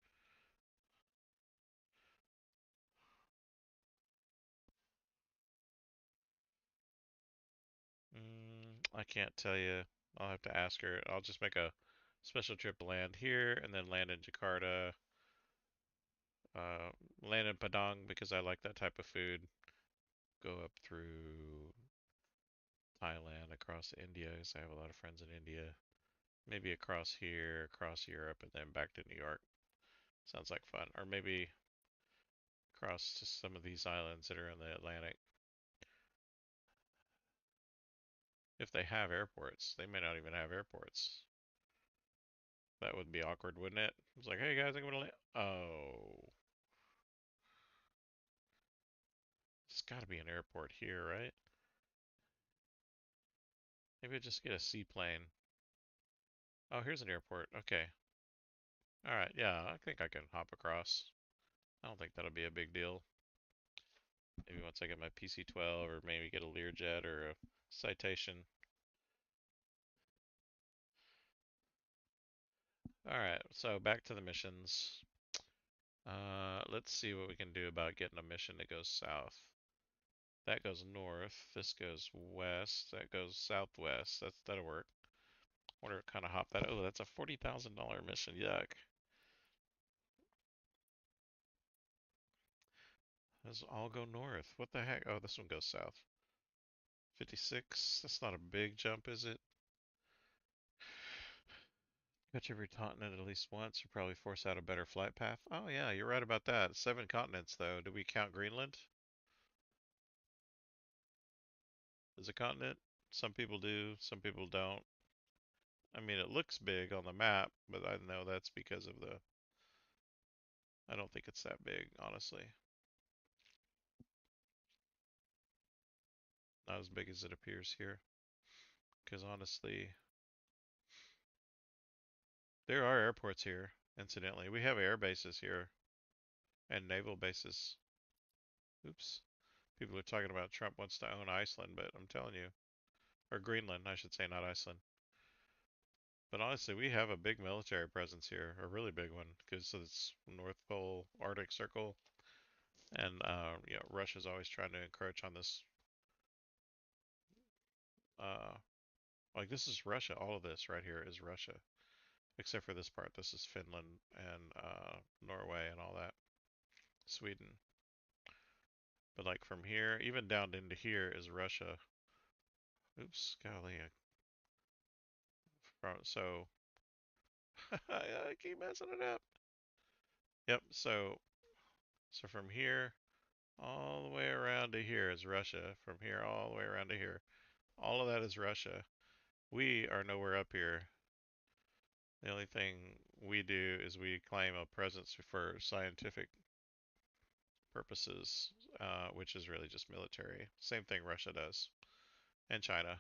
I can't tell you. I'll have to ask her. I'll just make a special trip to land here and then land in Jakarta. Uh, Land in Padang because I like that type of food. Go up through Thailand, across India because I have a lot of friends in India. Maybe across here, across Europe, and then back to New York. Sounds like fun. Or maybe across to some of these islands that are in the Atlantic. If they have airports, they may not even have airports. That would be awkward, wouldn't it? It's like, hey guys, I'm gonna land. Oh, there's got to be an airport here, right? Maybe I just get a seaplane. Oh, here's an airport. Okay. All right. Yeah, I think I can hop across. I don't think that'll be a big deal. Maybe once I get my PC-12 or maybe get a Learjet or a Citation. All right. So back to the missions. Let's see what we can do about getting a mission that goes south. That goes north. This goes west. That goes southwest. That'll work. Wonder what kind of hop that. Oh, that's a $40,000 mission. Yuck. Those all go north. What the heck? Oh, this one goes south. 56. That's not a big jump, is it? Touch every continent at least once. You probably force out a better flight path. Oh yeah, you're right about that. 7 continents though. Do we count Greenland as a continent? Some people do, some people don't. I mean, it looks big on the map, but I know that's because of the. I don't think it's that big, honestly. Not as big as it appears here. Because honestly, there are airports here, incidentally. We have air bases here and naval bases. Oops. People are talking about Trump wants to own Iceland, but I'm telling you, or Greenland, I should say, not Iceland. But honestly, we have a big military presence here, a really big one, because it's North Pole, Arctic Circle, and Russia's always trying to encroach on this. Uh, like this is Russia. All of this right here is Russia, except for this part. This is Finland and Norway and all that, Sweden. But like from here, even down into here is Russia. Oops, golly. So I keep messing it up. Yep. So So from here all the way around to here is Russia. From here all the way around to here. All of that is Russia. We are nowhere up here. The only thing we do is we claim a presence for scientific purposes, which is really just military. Same thing Russia does, and China.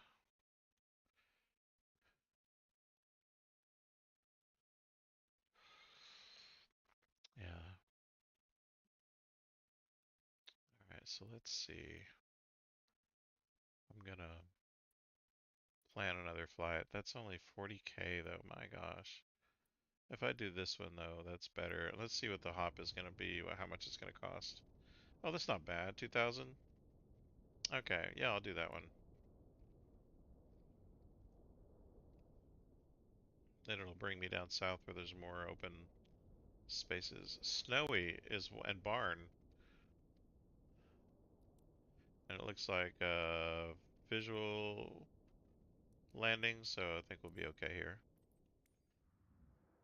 Yeah. All right, so let's see. I'm gonna plan another flight. That's only 40K though, my gosh. If I do this one though, that's better. Let's see what the hop is gonna be, how much it's gonna cost. Oh, that's not bad. 2,000? Okay, yeah, I'll do that one. Then it'll bring me down south where there's more open spaces. Snowy is and barn, and it looks like visual landing, so I think we'll be okay here.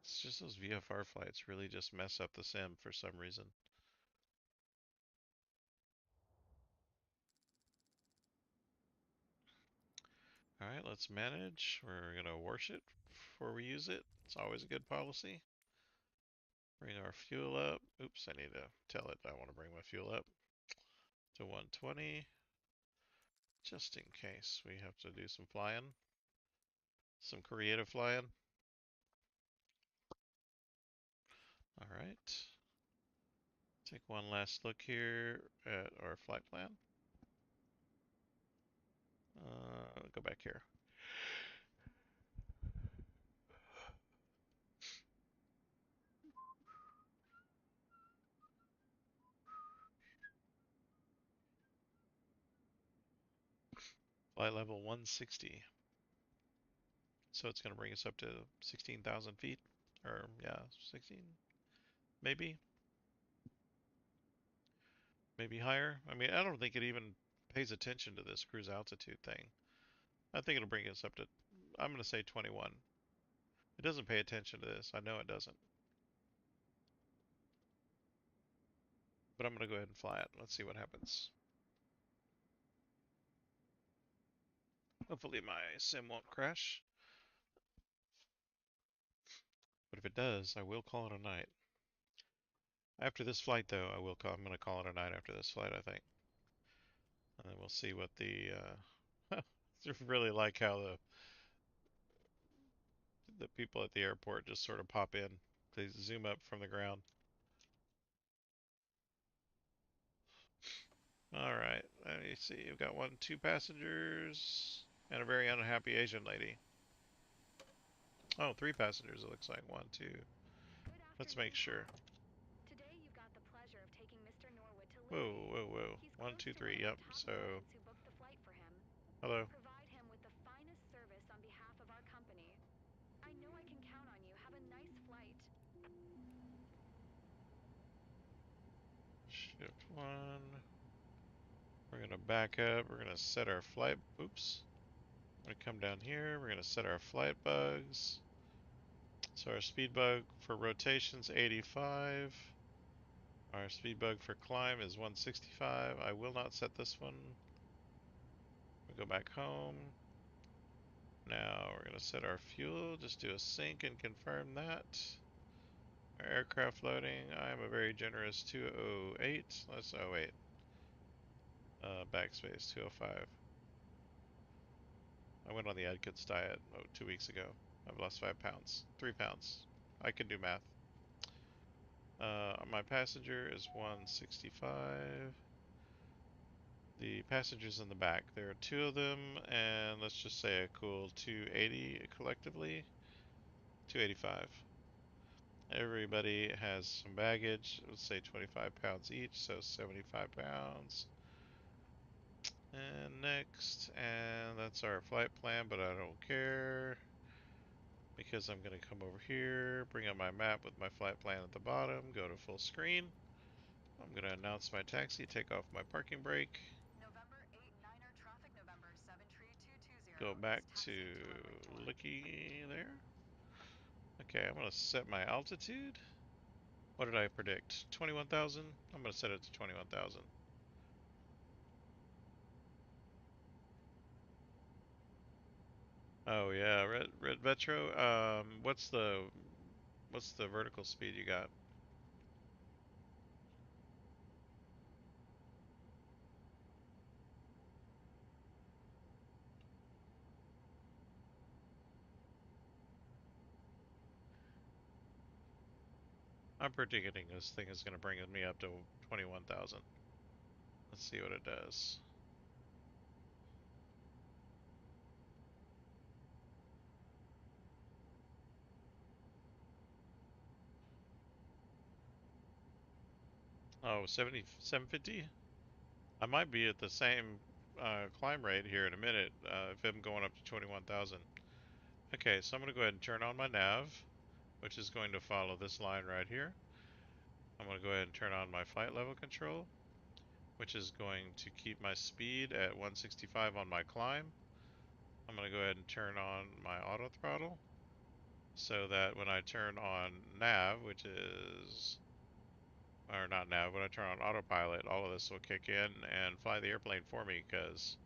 It's just those VFR flights really just mess up the sim for some reason. All right, let's manage. We're gonna wash it before we use it. It's always a good policy. Bring our fuel up. Oops, I need to tell it I want to bring my fuel up to 120, just in case we have to do some flying, some creative flying. All right. Take one last look here at our flight plan. Go back here. Flight level 160. So it's going to bring us up to 16,000 feet. Or, yeah, 16. Maybe. Maybe higher. I mean, I don't think it even pays attention to this cruise altitude thing. I think it'll bring us up to, I'm going to say 21. It doesn't pay attention to this. I know it doesn't. But I'm going to go ahead and fly it. Let's see what happens. Hopefully my sim won't crash. But if it does, I will call it a night. After this flight, though, I'm going to call it a night after this flight, I think. And then we'll see what the, I really like how the people at the airport just sort of pop in. They zoom up from the ground. All right, let me see. You've got two passengers, and a very unhappy Asian lady. Oh, three passengers, it looks like. One, two. Good Let's afternoon, make sure. all. Today you've got the pleasure of taking Mr. Norwood to Whoa, Liberty. whoa, whoa. He's One, close two, to one three. of our Yep. top So, clients who booked the flight for him. We hello. provide him with the finest service on behalf of our company. I know I can count on you. Have a nice flight. Shift one. We're gonna back up. We're gonna set our flight. Oops. We're gonna come down here. We're gonna set our flight bugs. So our speed bug for rotation's 85. Our speed bug for climb is 165. I will not set this one. We go back home. Now we're gonna set our fuel. Just do a sync and confirm that. Our aircraft loading. I am a very generous 208. Let's 08. Backspace 205. I went on the Atkins diet 2 weeks ago. I've lost 5 pounds. 3 pounds. I can do math. My passenger is 165. The passengers in the back. There are two of them, and let's just say a cool 280 collectively. 285. Everybody has some baggage. Let's say 25 pounds each, so 75 pounds. And next, and that's our flight plan, but I don't care because I'm going to come over here, bring up my map with my flight plan at the bottom, go to full screen. I'm going to announce my taxi, take off my parking brake, November 8 Niner traffic, November 7 tree 220 go is back to taxiing to runway 4. Licky there. Okay, I'm going to set my altitude. What did I predict? 21,000? I'm going to set it to 21,000. Oh yeah, Red Vetro. What's the vertical speed you got? I'm predicting this thing is going to bring me up to 21,000. Let's see what it does. Oh, 750? I might be at the same climb rate here in a minute if I'm going up to 21,000. Okay, so I'm going to go ahead and turn on my nav, which is going to follow this line right here. I'm going to go ahead and turn on my flight level control, which is going to keep my speed at 165 on my climb. I'm going to go ahead and turn on my auto throttle so that when I turn on nav, which is, or not nav, when I turn on autopilot, all of this will kick in and fly the airplane for me because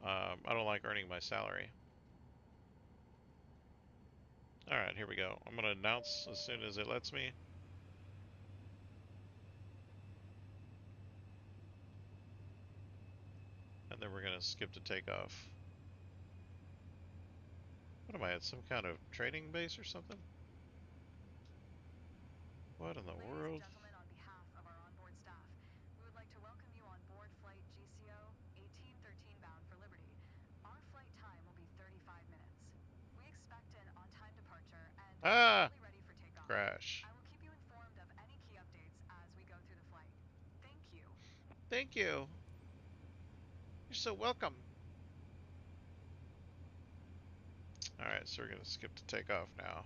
I don't like earning my salary. Alright, here we go. I'm going to announce as soon as it lets me. And then we're going to skip to takeoff. What am I at, some kind of trading base or something? What in the Ladies and world? gentlemen, on behalf of our onboard staff, we would like to welcome you on board flight GCO 1813 bound for Liberty. Our flight time will be 35 minutes. We expect an on-time departure and will be Ah! fully ready for takeoff. Crash. I will keep you informed of any key updates as we go through the flight. Thank you. Thank you. You're so welcome. Alright, so we're going to skip to takeoff now.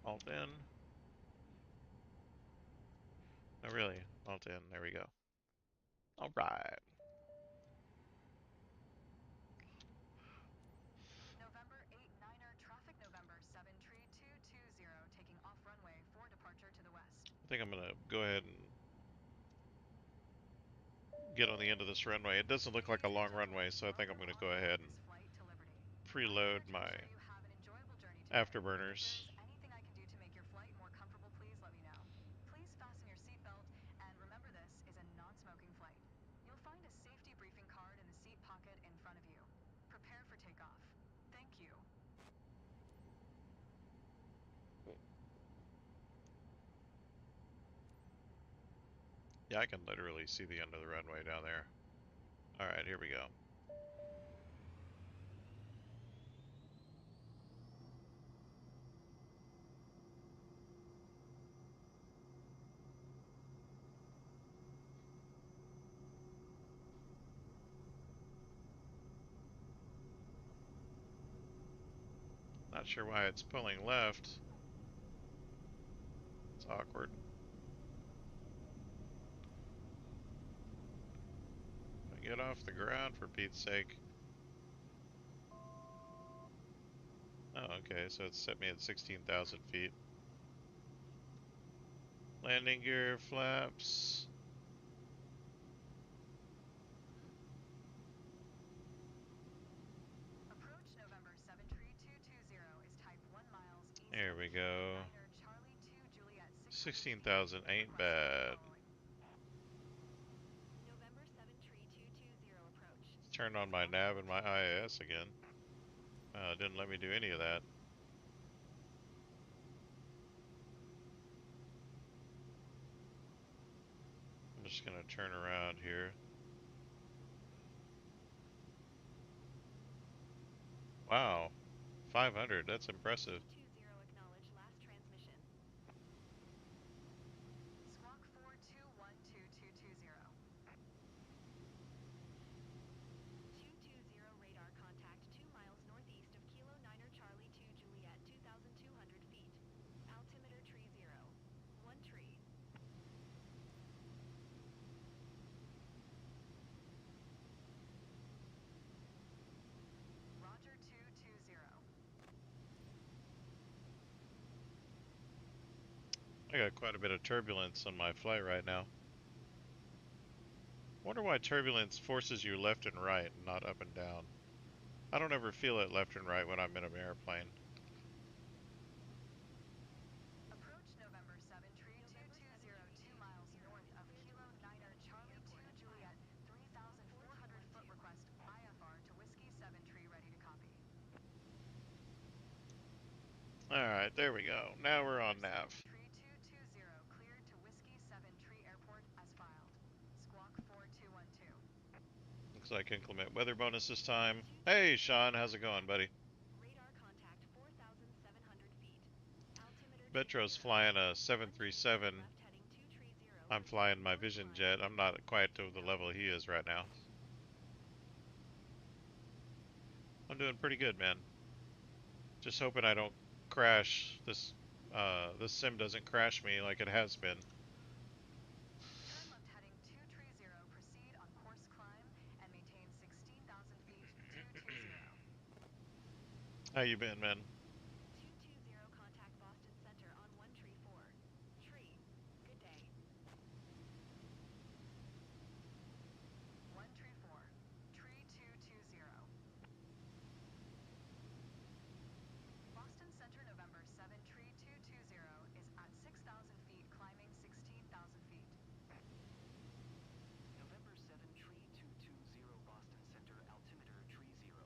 Alt in. No, really. Alt in. There we go. Alright. November 89er traffic November 73220 taking off runway for departure to the west. I think I'm going to go ahead and get on the end of this runway. It doesn't look like a Ladies and long gentlemen, runway, so I think I'm welcome going to on go board ahead and this flight to Liberty. I'm here preload to my ensure you have an enjoyable journey today. If there afterburners. is anything I can do to make your flight more comfortable, please let me know. Please fasten your seatbelt and remember this is a non-smoking flight. You'll find a safety briefing card in the seat pocket in front of you. Prepare for takeoff. Thank you. Yeah, I can literally see the end of the runway down there. Alright, here we go. Not sure why it's pulling left. It's awkward. Get off the ground for Pete's sake. Oh, okay, so it's set me at 16,000 feet. Landing gear, flaps. Approach November 73220 is type 1 miles east There of we Kilo go. 9er Charlie 2 Juliet 600 feet. 16,000 ain't Requesting the bad. following. November 73220 approach. Let's turn on my nav and my IIS again. Didn't let me do any of that. I'm just gonna turn around here. Wow, 500, that's impressive. 220 acknowledge last transmission. Squawk 4212220. 220 radar contact 2 miles northeast of Kilo 9er Charlie 2 Juliet 2,200 feet. Altimeter tree 0. 1 tree. Roger 220. I got quite a bit of turbulence on my flight right now. Wonder why turbulence forces you left and right, and not up and down. I don't ever feel it left and right when I'm in an airplane. Approach November 7 tree 2202 miles north of Kilo 9er Charlie 2 Juliet 3,400 foot request IFR to Whiskey 7 tree ready to copy. Alright, there we go. Now we're on November 7 nav. tree 220 cleared to Whiskey 7 tree airport as filed. Squawk 4212. Looks like inclement weather bonus this time. Hey, Sean, how's it going, buddy? Radar contact 4,700 feet. Altimeter tree Betro's 0. flying a 1 tree 0 737. left heading 230. I'm flying my Vision jet. I'm not quite to the level he is right now. I'm doing pretty good, man. Just hoping I don't crash this. This sim doesn't crash me like it has been. Turn left heading 230, proceed on course climb and maintain 16,000 feet 220. How you been, man? 220 contact Boston Center on 1 tree 4. Tree. Good day. 1 tree 4. Tree 220. Boston Center November 7 tree 220 is at 6,000 feet climbing 16,000 feet. November 7 tree 220 Boston Center altimeter tree 0.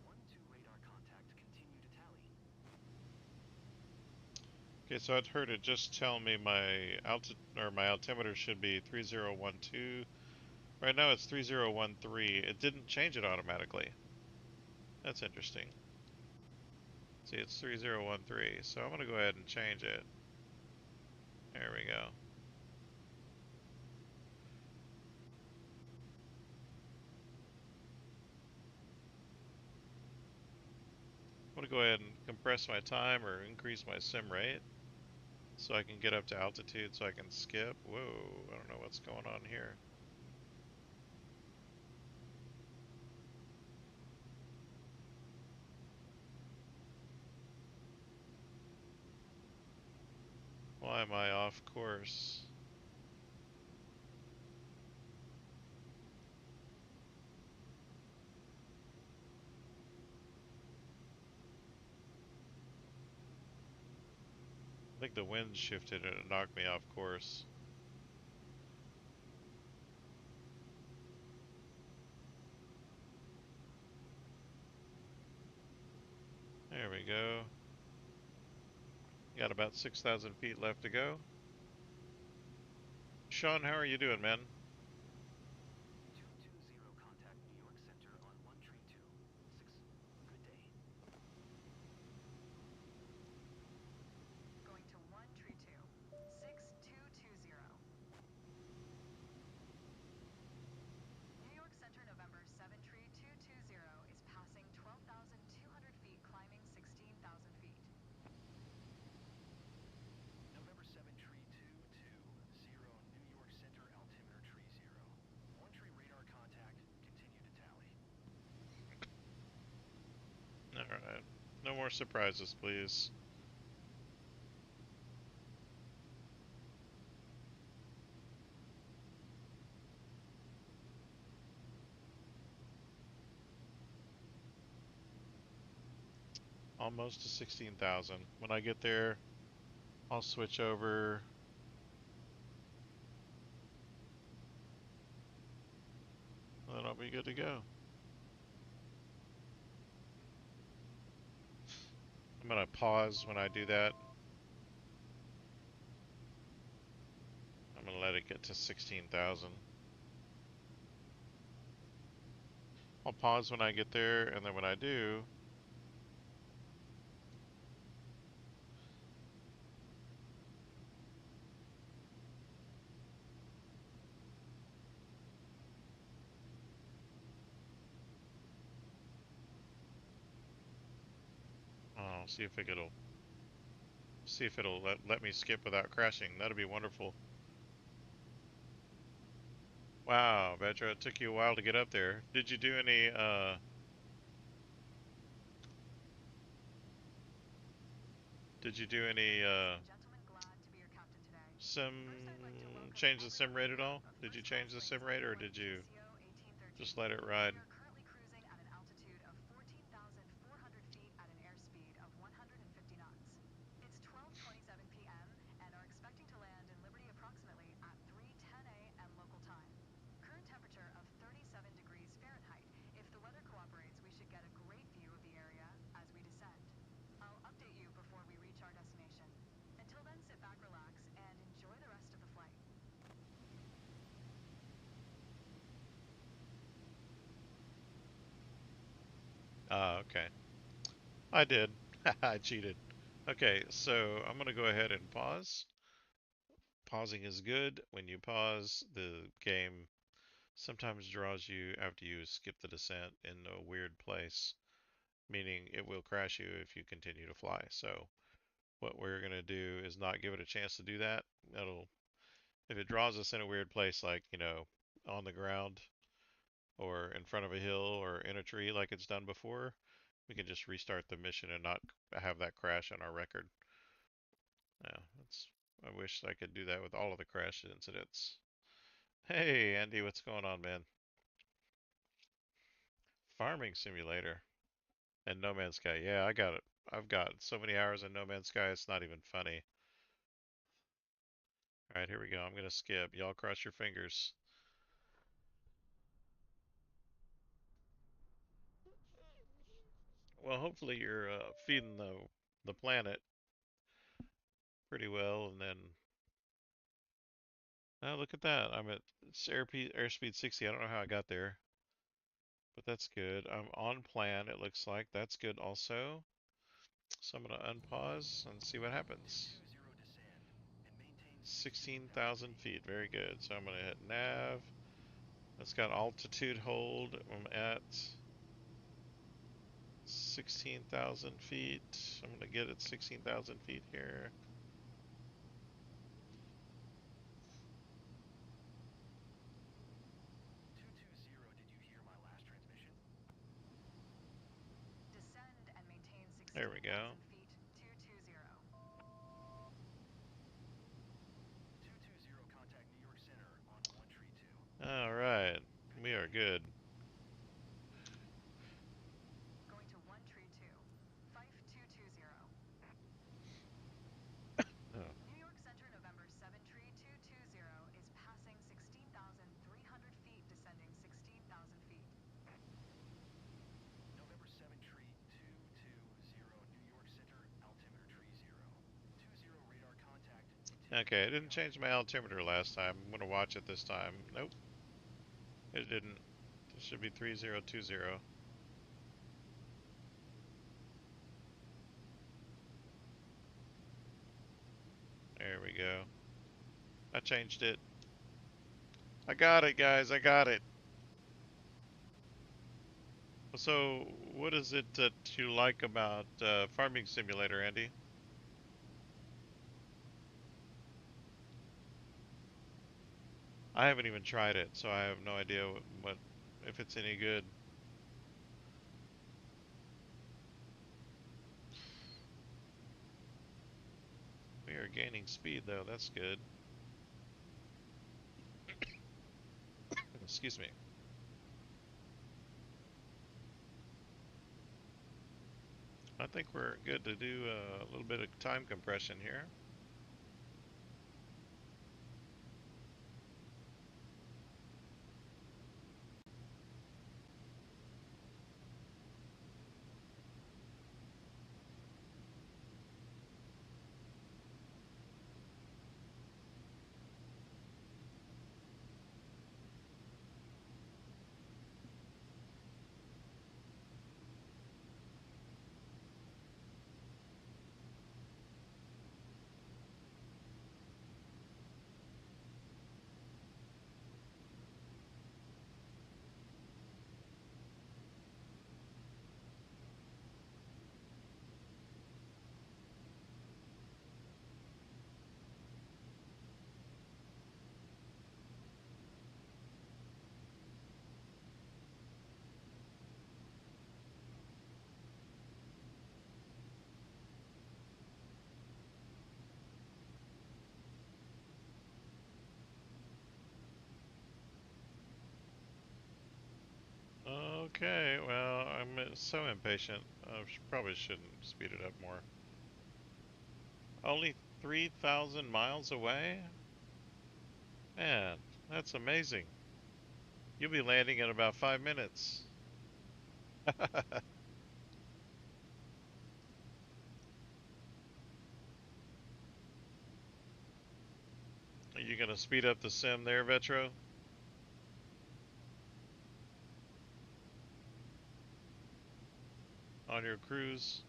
1-2 radar contact continue to tally. Okay, so I'd heard it just tell me my my altimeter should be 3012. Right now it's 3013. It didn't change it automatically. That's interesting. See, it's 3013. So I'm gonna go ahead and change it. There we go. I'm gonna go ahead and compress my time or increase my sim rate so I can get up to altitude so I can skip. Whoa, I don't know what's going on here. Why am I off course? I think the wind shifted and it knocked me off course. There we go. Got about 6,000 feet left to go. Sean, how are you doing, man? 220 contact New York Center on 1 tree 2. 6. Good day. Going to 1 tree 2. 6220. New York Center November 7 tree 220 is passing 12,200 feet climbing 16,000 feet. November 7 tree 220 New York Center altimeter tree 0. 1 tree radar contact continue to tally. Alright. No more surprises, please. Almost to 16,000. When I get there, I'll switch over. Then I'll be good to go. I'm gonna pause when I do that. I'm gonna let it get to 16,000. I'll pause when I get there, and then when I do, I'll see if it'll let me skip without crashing. That'd be wonderful. Wow, Petra, it took you a while to get up there. Did you do any did you do any Ladies and gentlemen, glad to be your captain change the sim rate at all? Did you change the sim rate, or did you just let it ride? We are currently cruising at an altitude of 14,400 feet at an airspeed of 150 knots. It's 12:27 p.m. and are expecting to land in Liberty approximately at 3:10 a.m. local time. Current temperature of 37 degrees Fahrenheit. If the weather cooperates, we should get a great view of the area as we descend. I'll update you before we reach our destination. Until then, sit back, relax, and enjoy the rest of the flight. Okay. I did. I cheated. Okay, so I'm gonna go ahead and pause. Pausing is good. When you pause, the game sometimes draws you after you skip the descent in a weird place, meaning it will crash you if you continue to fly. So what we're gonna do is not give it a chance to do that. That'll, if it draws us in a weird place, like, on the ground or in front of a hill or in a tree like it's done before, we can just restart the mission and not have that crash on our record. Yeah, I wish I could do that with all of the crash incidents. Hey, Andy, what's going on, man? Farming Simulator and No Man's Sky. Yeah, I got it. I've got so many hours in No Man's Sky, it's not even funny. All right, here we go. I'm gonna skip. Y'all cross your fingers. Well, hopefully you're feeding the planet pretty well, and then oh, look at that. I'm at airspeed 60. I don't know how I got there, but that's good. I'm on plan, it looks like. That's good also. So I'm gonna unpause and see what happens. 220 descend and maintain 16,000 feet. Very good. So I'm gonna hit nav. It's got altitude hold. I'm at 16,000 feet. I'm gonna get it 16,000 feet here. 220, did you hear my last transmission? Descend and maintain There we 16,000 go. feet. 220. 220, contact New York Center on 132. All right. We are good. Going to 132. 5220. Oh. New York Center, November 7 tree 220 is passing 16,300 feet, descending 16,000 feet. November 7 tree 220, New York Center, altimeter tree 0. 20 radar contact. Okay, I didn't change my altimeter last time. I'm gonna watch it this time. Nope, it didn't. It should be 3020. There we go. I changed it. I got it, guys. I got it. So, what is it that you like about Farming Simulator, Andy? I haven't even tried it, so I have no idea what if it's any good. We are gaining speed, though. That's good. Excuse me. I think we're good to do a little bit of time compression here. Okay, well, I'm so impatient. I probably shouldn't speed it up more. Only 3,000 miles away? Man, that's amazing. You'll be landing in about 5 minutes. Are you gonna speed up the sim there, Vetro? On your cruise?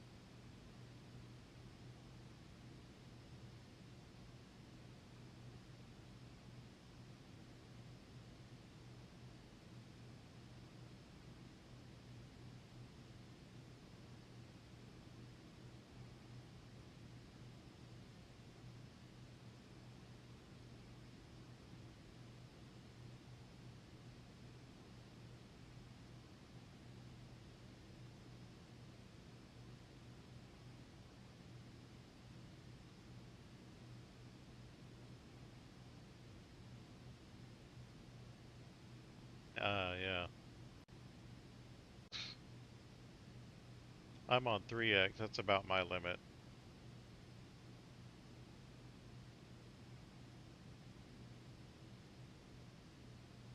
Yeah. I'm on 3x. That's about my limit.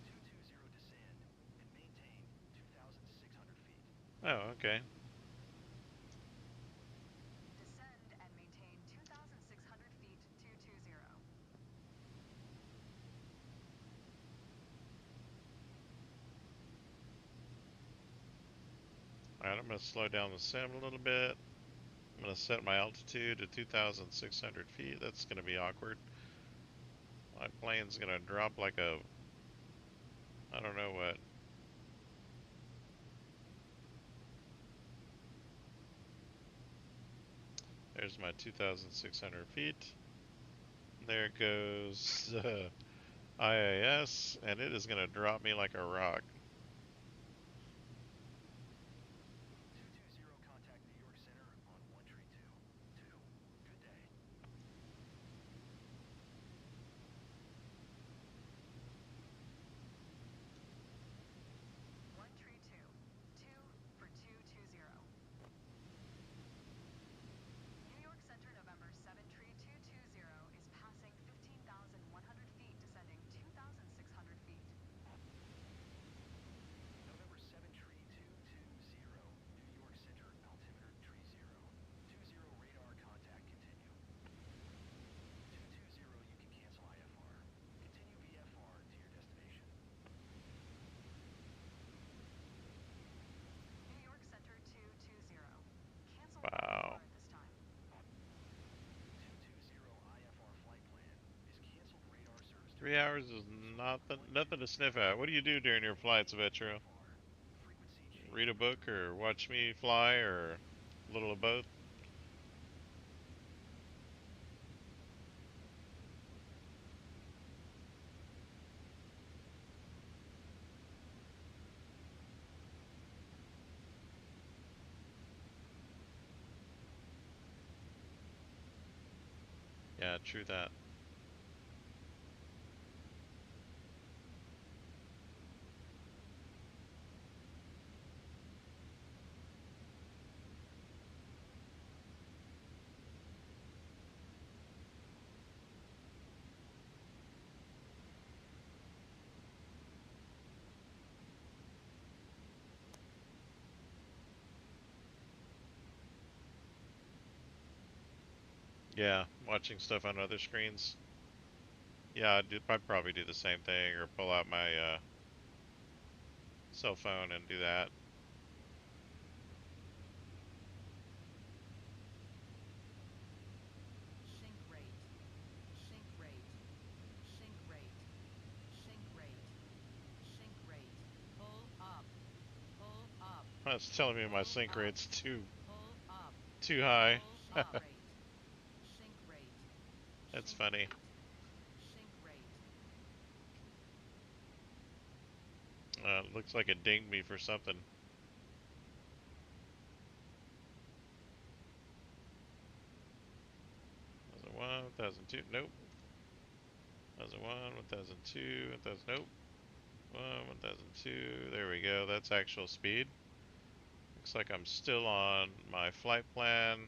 220 descend and maintain 2,600 feet. Oh, okay. Descend and maintain 2,600 feet 220. Alright, I'm gonna slow down the sim a little bit. I'm gonna set my altitude to 2,600 feet. That's gonna be awkward. My plane's gonna drop like a, I don't know what. There's my 2,600 feet. There goes IAS, and it is gonna drop me like a rock. 220 contact New York Center on 132. 2. Good day. 132. 2 for 220. New York Center, November 7 tree 220 is passing 15,100 feet, descending 2,600 feet. November 7 tree 220. New York Center altimeter tree 0. 20 radar contact continue. 220 you can cancel IFR. Continue VFR to your destination. New York Center 220. Cancel Wow. IFR at this time. 220 IFR flight plan is canceled radar service 3 hours terminated. is So nothing, flight nothing to maintenance sniff at. What do you do during your flights, continue Vetro? VFR. Frequency change Read a book approved. or watch me fly or a little of both? Yeah, true that. Yeah, watching stuff on other screens. Yeah, I'd probably do the same thing or pull out my cell phone and do that. Sync rate. Sync rate. Sync rate. Sync rate. Sync rate. Pull up. Pull up. It's telling me my Pull sync up. rate's too Pull up. too high. Pull up. Rate. Sync rate. That's Sync funny. rate. Sync rate. Looks like it dinged me for something. 1001, 1002, nope. 1001, 1002, 1000, nope. 1002. There we go. That's actual speed. Looks like I'm still on my flight plan.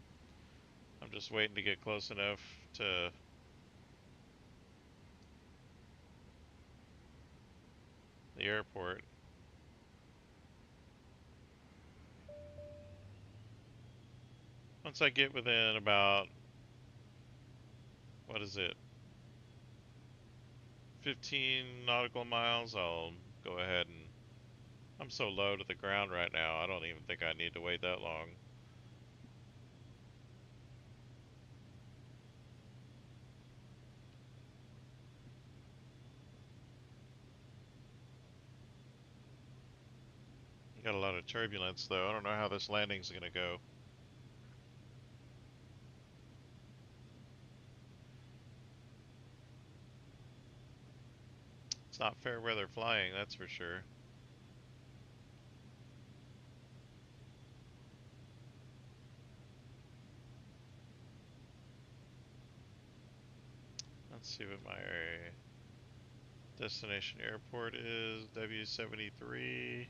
I'm just waiting to get close enough to the airport. Once I get within about, what is it, 15 nautical miles, I'll go ahead and. I'm so low to the ground right now, I don't even think I need to wait that long. Got a lot of turbulence though. I don't know how this landing's gonna go. It's not fair weather flying, that's for sure. Let's see what my destination airport is. W73.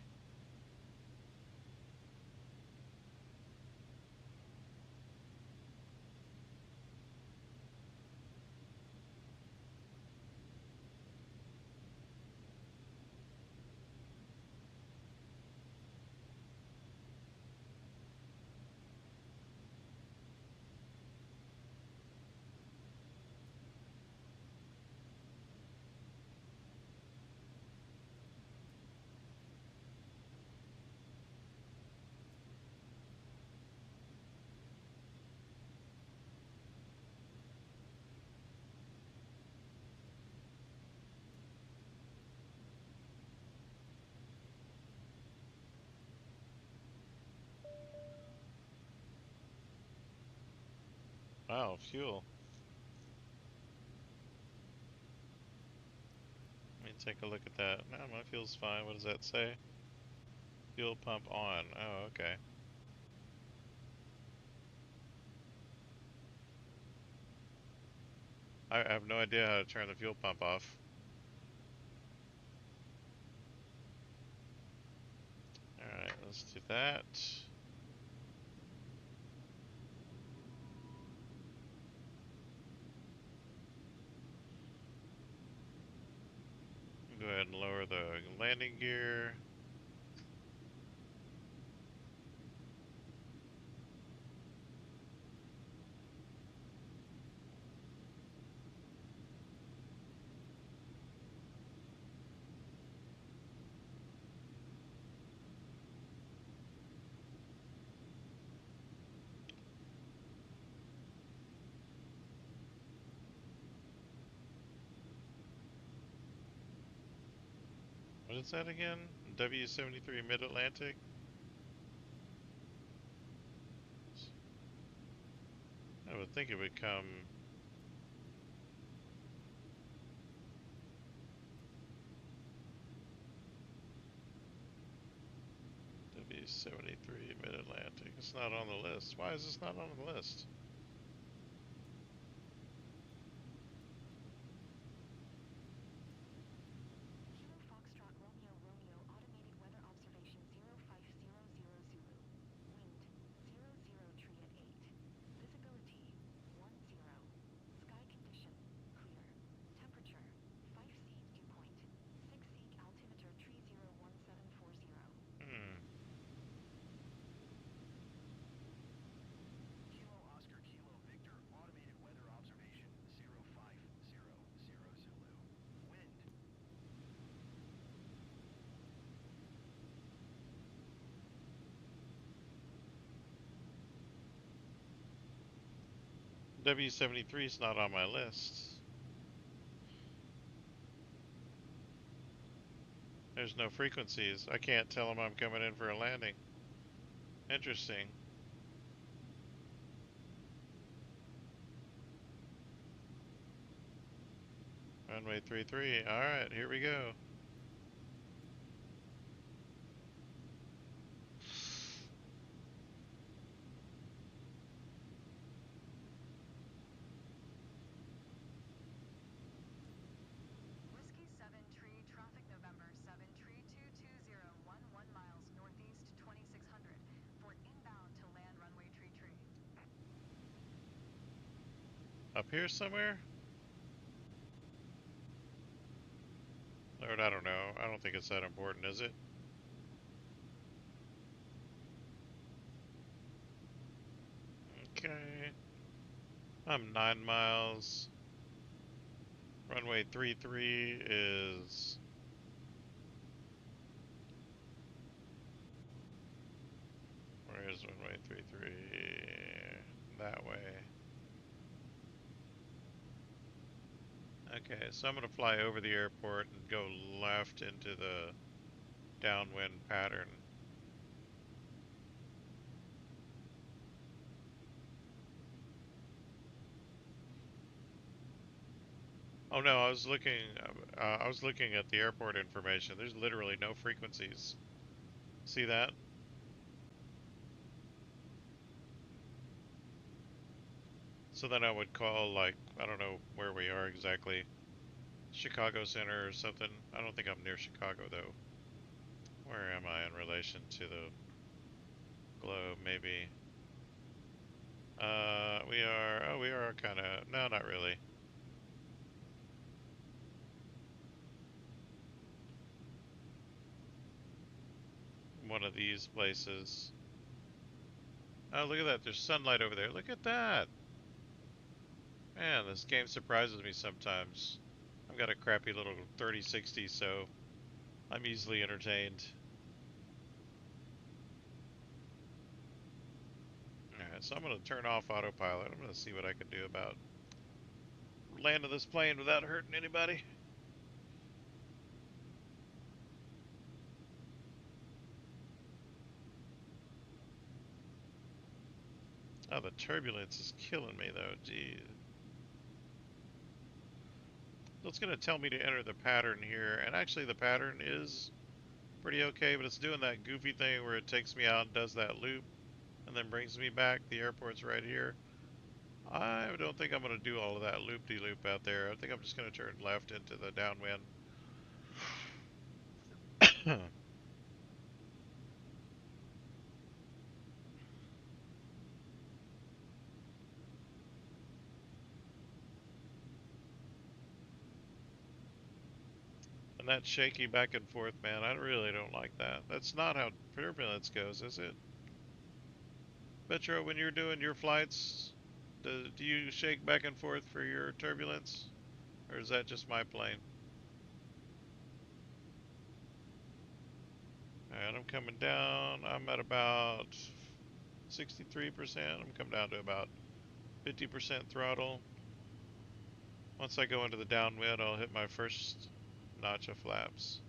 Wow, fuel. Let me take a look at that. No, my fuel's fine. What does that say? Fuel pump on. Oh, okay. I have no idea how to turn the fuel pump off. Alright, let's do that. Go ahead and lower the landing gear. What is that again? W73 Mid-Atlantic? I would think it would come W73 Mid-Atlantic. It's not on the list. Why is this not on the list? Kilo Foxtrot Romeo Romeo automated weather observation 0500 Zulu. Wind 00 tree at 8. Visibility 10. Sky condition clear. Temperature 5 seat dew point. 6 seat altimeter tree 01740. Hmm. Kilo Oscar Kilo Victor automated weather observation 0500 Zulu. Wind W73 is not on my list. There's no frequencies. I can't tell them I'm coming in for a landing. Interesting. Runway 33. Alright, here we go. Whiskey 7 Tree, traffic November 7 Up here somewhere? Lord, I don't know. I don't think it's that important, is it? Okay. I'm 9 miles. Runway 33 is... Where is runway 33? That way. Okay, so I'm going to fly over the airport and go left into the downwind pattern. Oh no, I was looking at the airport information. There's literally no frequencies. See that? So then I would call, like, I don't know where we are exactly. Chicago Center or something. I don't think I'm near Chicago though. Where am I in relation to the globe? Maybe. We are. Oh, we are kind of. No, not really. One of these places. Oh, look at that. There's sunlight over there. Look at that. Man, this game surprises me sometimes. I've got a crappy little 3060, so I'm easily entertained. Alright, so I'm going to turn off autopilot. I'm going to see what I can do about landing this plane without hurting anybody. Oh, the turbulence is killing me though. Gee. So it's going to tell me to enter the pattern here, and actually the pattern is pretty okay, but it's doing that goofy thing where it takes me out and does that loop, and then brings me back. The airport's right here. I don't think I'm going to do all of that loop-de-loop out there. I think I'm just going to turn left into the downwind. And that shaky back and forth, man, I really don't like that. That's not how turbulence goes, is it? Petro, when you're doing your flights, do you shake back and forth for your turbulence? Or is that just my plane? Alright, I'm coming down. I'm at about 63%. I'm coming down to about 50% throttle. Once I go into the downwind, I'll hit my first notch of flaps.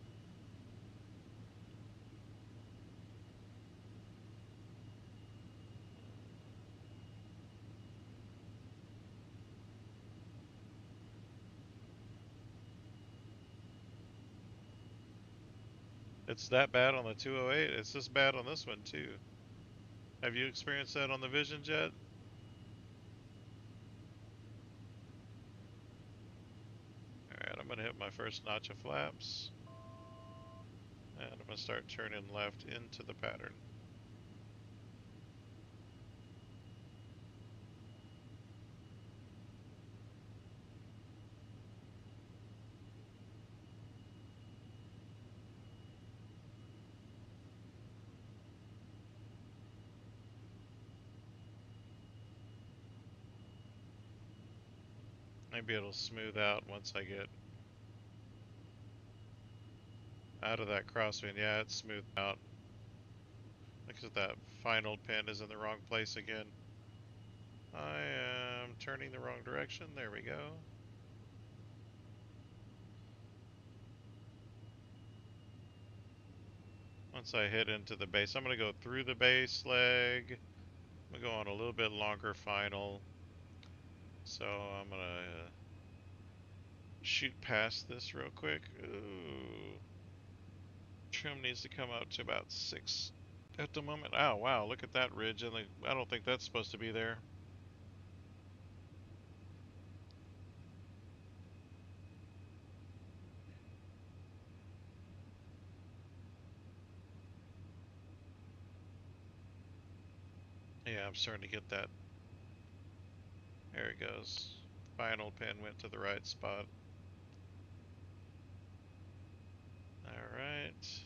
It's that bad on the 208. It's this bad on this one too. Have you experienced that on the Vision Jet? Alright, I'm gonna hit my first notch of flaps. And I'm gonna start turning left into the pattern. Maybe it'll smooth out once I get out of that crosswind. Yeah, it's smoothed out. Look at that final pin is in the wrong place again. I am turning the wrong direction. There we go. Once I hit into the base, I'm going to go through the base leg. I'm going to go on a little bit longer final. So I'm going to shoot past this real quick. Ooh. Trim needs to come up to about 6 at the moment. Oh, wow. Look at that ridge. I don't think that's supposed to be there. Yeah, I'm starting to get that. There it goes. Final pin went to the right spot. Alright.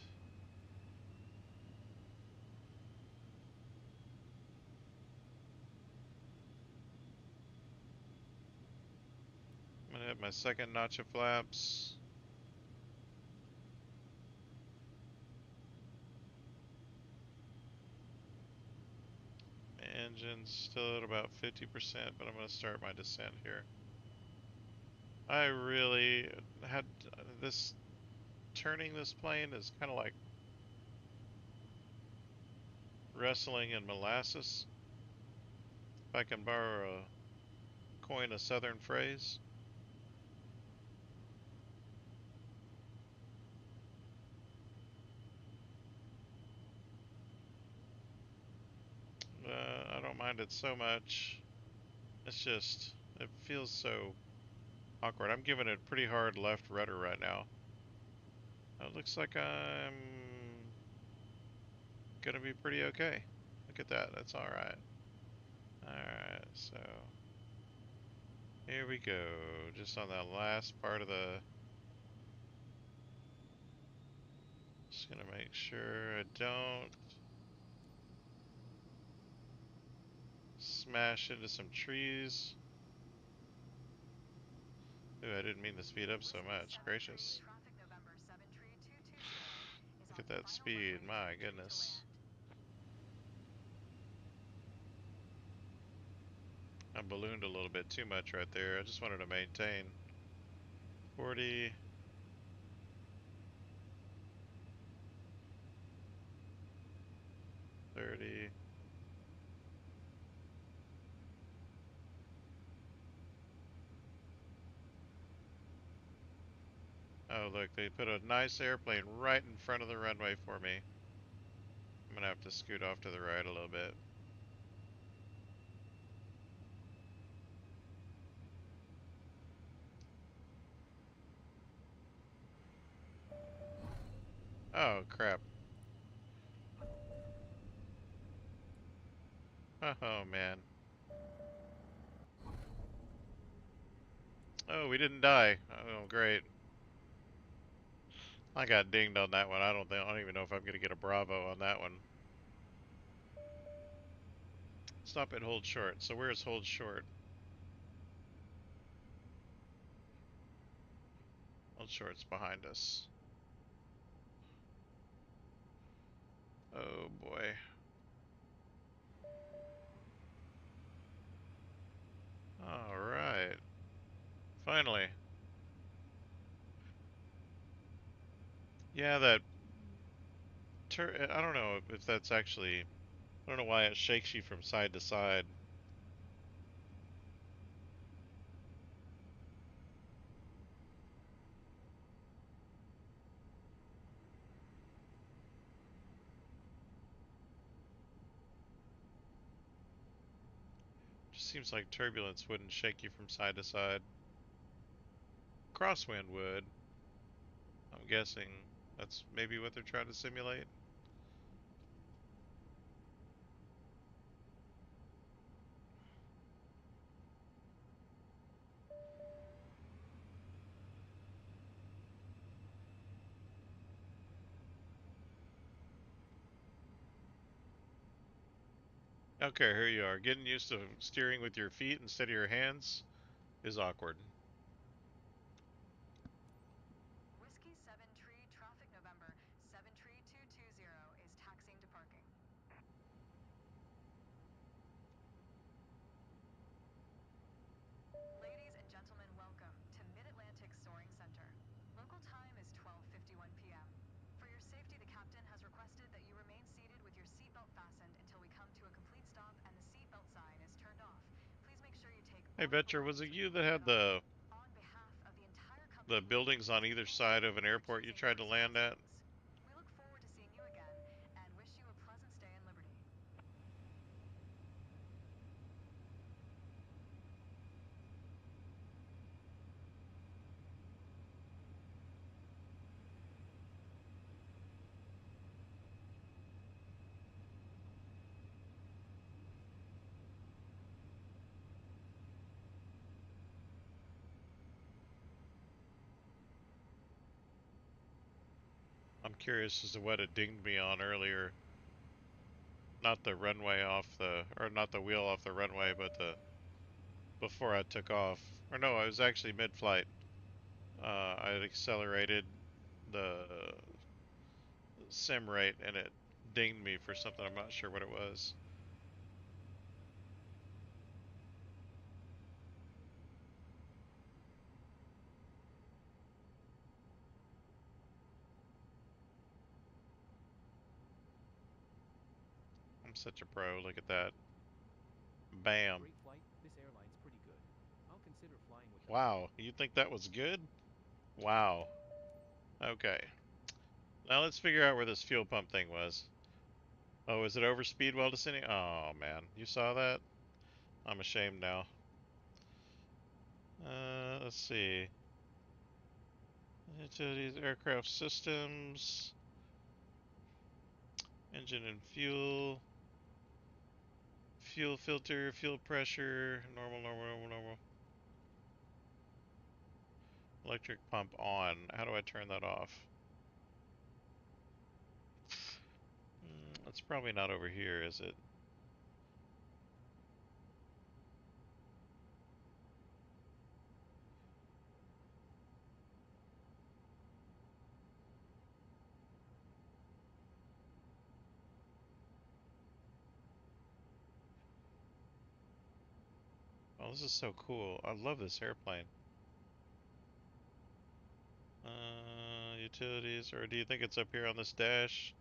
I'm gonna hit my second notch of flaps. Engine's still at about 50%, but I'm gonna start my descent here. I really had this turning this plane is kind of like wrestling in molasses. If I can borrow coin a southern phrase. I don't mind it so much. It's just, it feels so awkward. I'm giving it pretty hard left rudder right now. It looks like I'm gonna be pretty okay. Look at that, that's alright. Alright, so here we go. Just on that last part of the... Just gonna make sure I don't smash into some trees. Ooh, I didn't mean to speed up so Whiskey much. 73, Gracious. traffic November 73220 is Look on at the that final speed. runway My 73 to goodness. land. I ballooned a little bit too much right there. I just wanted to maintain 40. 30. Oh, look, they put a nice airplane right in front of the runway for me. I'm gonna have to scoot off to the right a little bit. Oh, crap. Oh, man. Oh, we didn't die. Oh, great. I got dinged on that one. I don't even know if I'm gonna get a Bravo on that one. Stop at hold short. So where's hold short? Hold short's behind us. Oh boy. Alright. Finally. Yeah, that I don't know if that's actually... I don't know why it shakes you from side to side. Just seems like turbulence wouldn't shake you from side to side. Crosswind would. I'm guessing that's maybe what they're trying to simulate. Okay, here you are. Getting used to steering with your feet instead of your hands is awkward. Whiskey 7 Tree, traffic November 73220 is taxiing to parking. Ladies and gentlemen, welcome to Mid-Atlantic Soaring Center. Local time is 12:51 p.m. For your safety, the captain has requested that you remain seated with your seatbelt fastened until we come to a complete stop and the seatbelt sign is turned off. Please make sure you take Hey, all your Betcher, was it belongings with you you that when you had get off. the On behalf of the entire the company, we would like buildings to on say either thank you side of an for airport you choosing tried to First Class land at? Wings. We look forward to seeing you again and wish you a pleasant stay in Liberty. curious as to what it dinged me on earlier. Not the runway off the, or not the wheel off the runway, but the before I took off. Or no, I was actually mid-flight. I had accelerated the sim rate and it dinged me for something. I'm not sure what it was. I'm such a pro. Look at that. Bam. Great flight. This airline's pretty good. I'll consider flying with them again. Wow. You think that was good? Wow. Okay. Now let's figure out where this fuel pump thing was. Oh, is it over speed while descending? Oh man, you saw that? I'm ashamed now. Let's see. Utilities, aircraft systems, engine and fuel, fuel filter, fuel pressure, normal, normal, normal, normal. Electric pump on. How do I turn that off? It's probably not over here, is it? Oh, this is so cool. I love this airplane. Utilities, or do you think it's up here on this dash?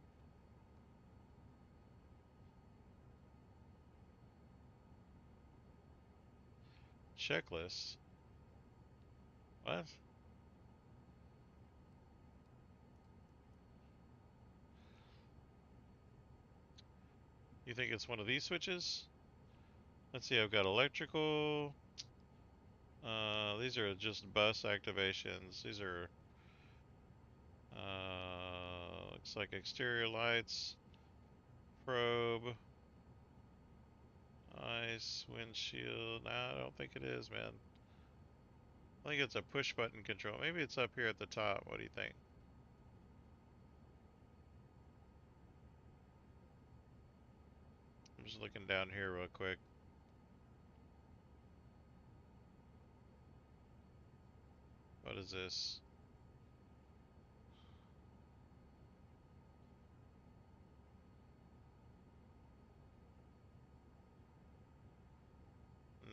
Checklist. What? You think it's one of these switches? Let's see, I've got electrical. These are just bus activations. These are, looks like exterior lights, probe, ice, windshield. Nah, I don't think it is, man. I think it's a push button control. Maybe it's up here at the top. What do you think? I'm just looking down here real quick. What is this?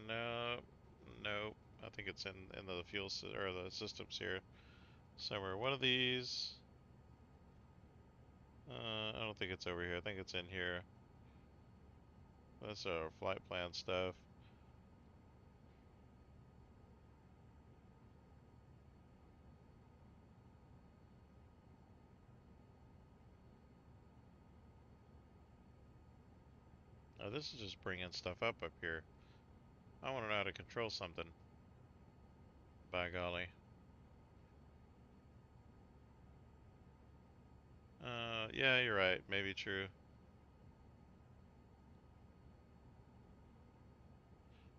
No, nope. I think it's in the fuel or the systems here somewhere. One of these. I don't think it's over here. I think it's in here. That's our flight plan stuff. Oh, this is just bringing stuff up here. I want to know how to control something. By golly. Yeah, you're right. Maybe true.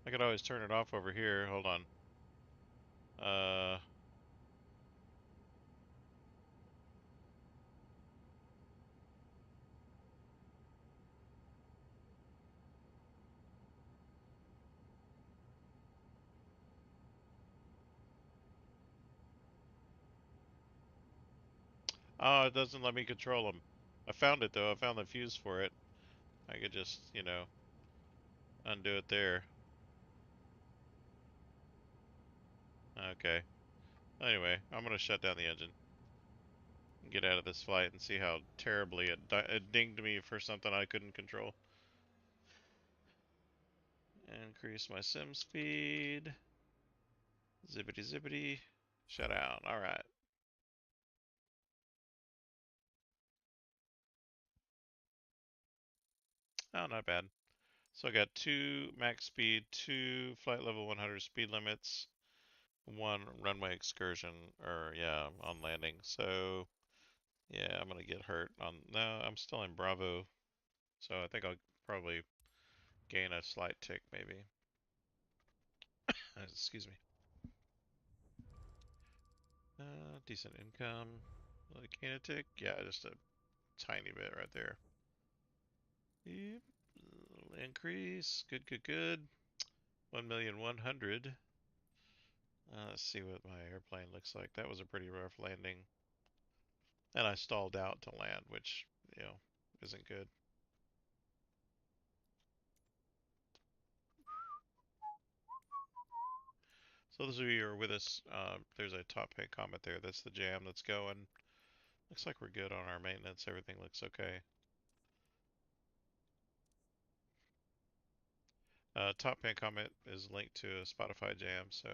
I could always turn it off over here. Hold on. Uh, oh, it doesn't let me control them. I found it though. I found the fuse for it. I could just, undo it there. Okay. Anyway, I'm gonna shut down the engine and get out of this flight and see how terribly it dinged me for something I couldn't control. Increase my sim speed. Zippity zippity. Shut down. Alright. Oh, not bad. So I got 2 max speed, 2 flight level 100 speed limits, 1 runway excursion, or yeah, on landing. So yeah, I'm gonna get hurt on. No, I'm still in Bravo, so I think I'll probably gain a slight tick maybe. Excuse me. Decent income. Like can it tick? Yeah, just a tiny bit right there. Yep. Increase. Good, good, good. 1,100,000. Let's see what my airplane looks like. That was a pretty rough landing. And I stalled out to land, which, you know, isn't good. So those of you who are with us, there's a top pin comment there. That's the jam that's going. Looks like we're good on our maintenance. Everything looks okay. Top pin comment is linked to a Spotify jam, so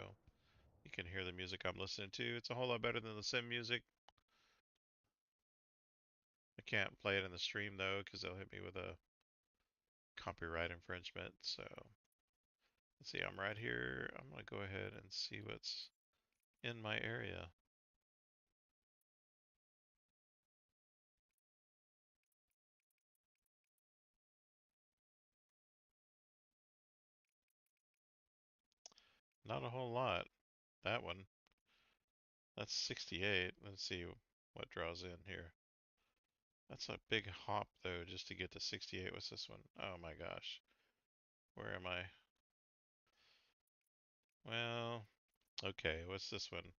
you can hear the music I'm listening to. It's a whole lot better than the sim music. I can't play it in the stream though, because they'll hit me with a copyright infringement. So let's see, I'm right here. I'm gonna go ahead and see what's in my area. Not a whole lot. That one. That's 68. Let's see what draws in here. That's a big hop though, just to get to 68. What's this one? Oh my gosh. Where am I? Well, okay, what's this one?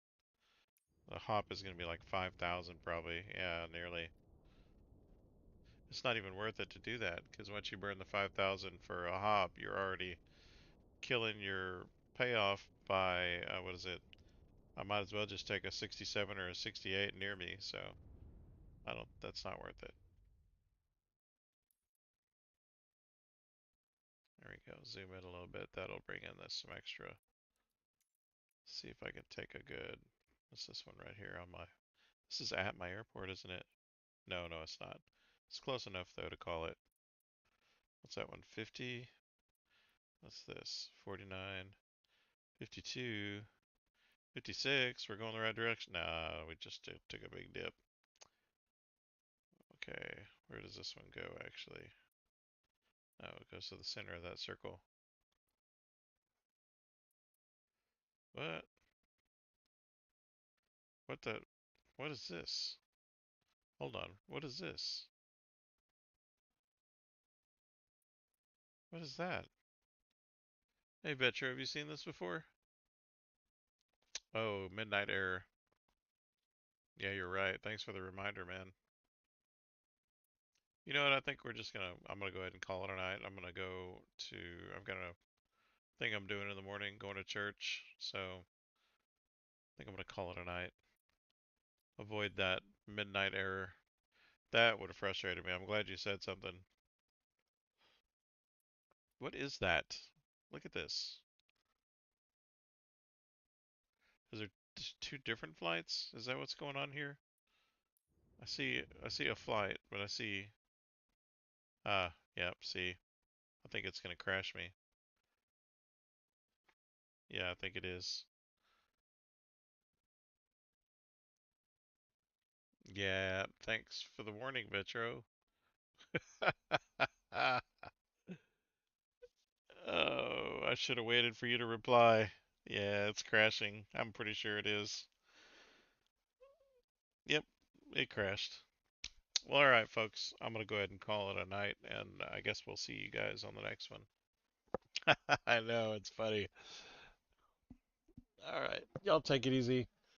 The hop is gonna be like 5,000 probably. Yeah, nearly. It's not even worth it to do that, because once you burn the 5,000 for a hop, you're already killing your payoff by, what is it? I might as well just take a 67 or a 68 near me, so that's not worth it. There we go. Zoom in a little bit. That'll bring in this some extra. See if I can take a good. What's this one right here on my? This is at my airport, isn't it? No, no, it's not. It's close enough though to call it. What's that one? 50. What's this? 49, 52, 56. We're going the right direction. Nah, we just took a big dip. Okay, where does this one go actually? Oh, it goes to the center of that circle. What? What the? What is this? Hold on. What is this? What is that? Hey, Betcher, have you seen this before? Oh, Midnight Error. Yeah, you're right. Thanks for the reminder, man. You know what? I think I'm gonna go ahead and call it a night. I've got a thing I'm doing in the morning, going to church. So I think I'm gonna call it a night. Avoid that midnight error. That would have frustrated me. I'm glad you said something. What is that? Look at this. Is there just two different flights? Is that what's going on here? I see a flight, but yep, see. I think it's gonna crash me. Yeah, I think it is. Yeah, thanks for the warning, Metro. Oh, I should have waited for you to reply. Yeah, it's crashing. I'm pretty sure it is. Yep, it crashed. Well, all right, folks. I'm gonna go ahead and call it a night, and I guess we'll see you guys on the next one. I know, it's funny. All right, y'all take it easy.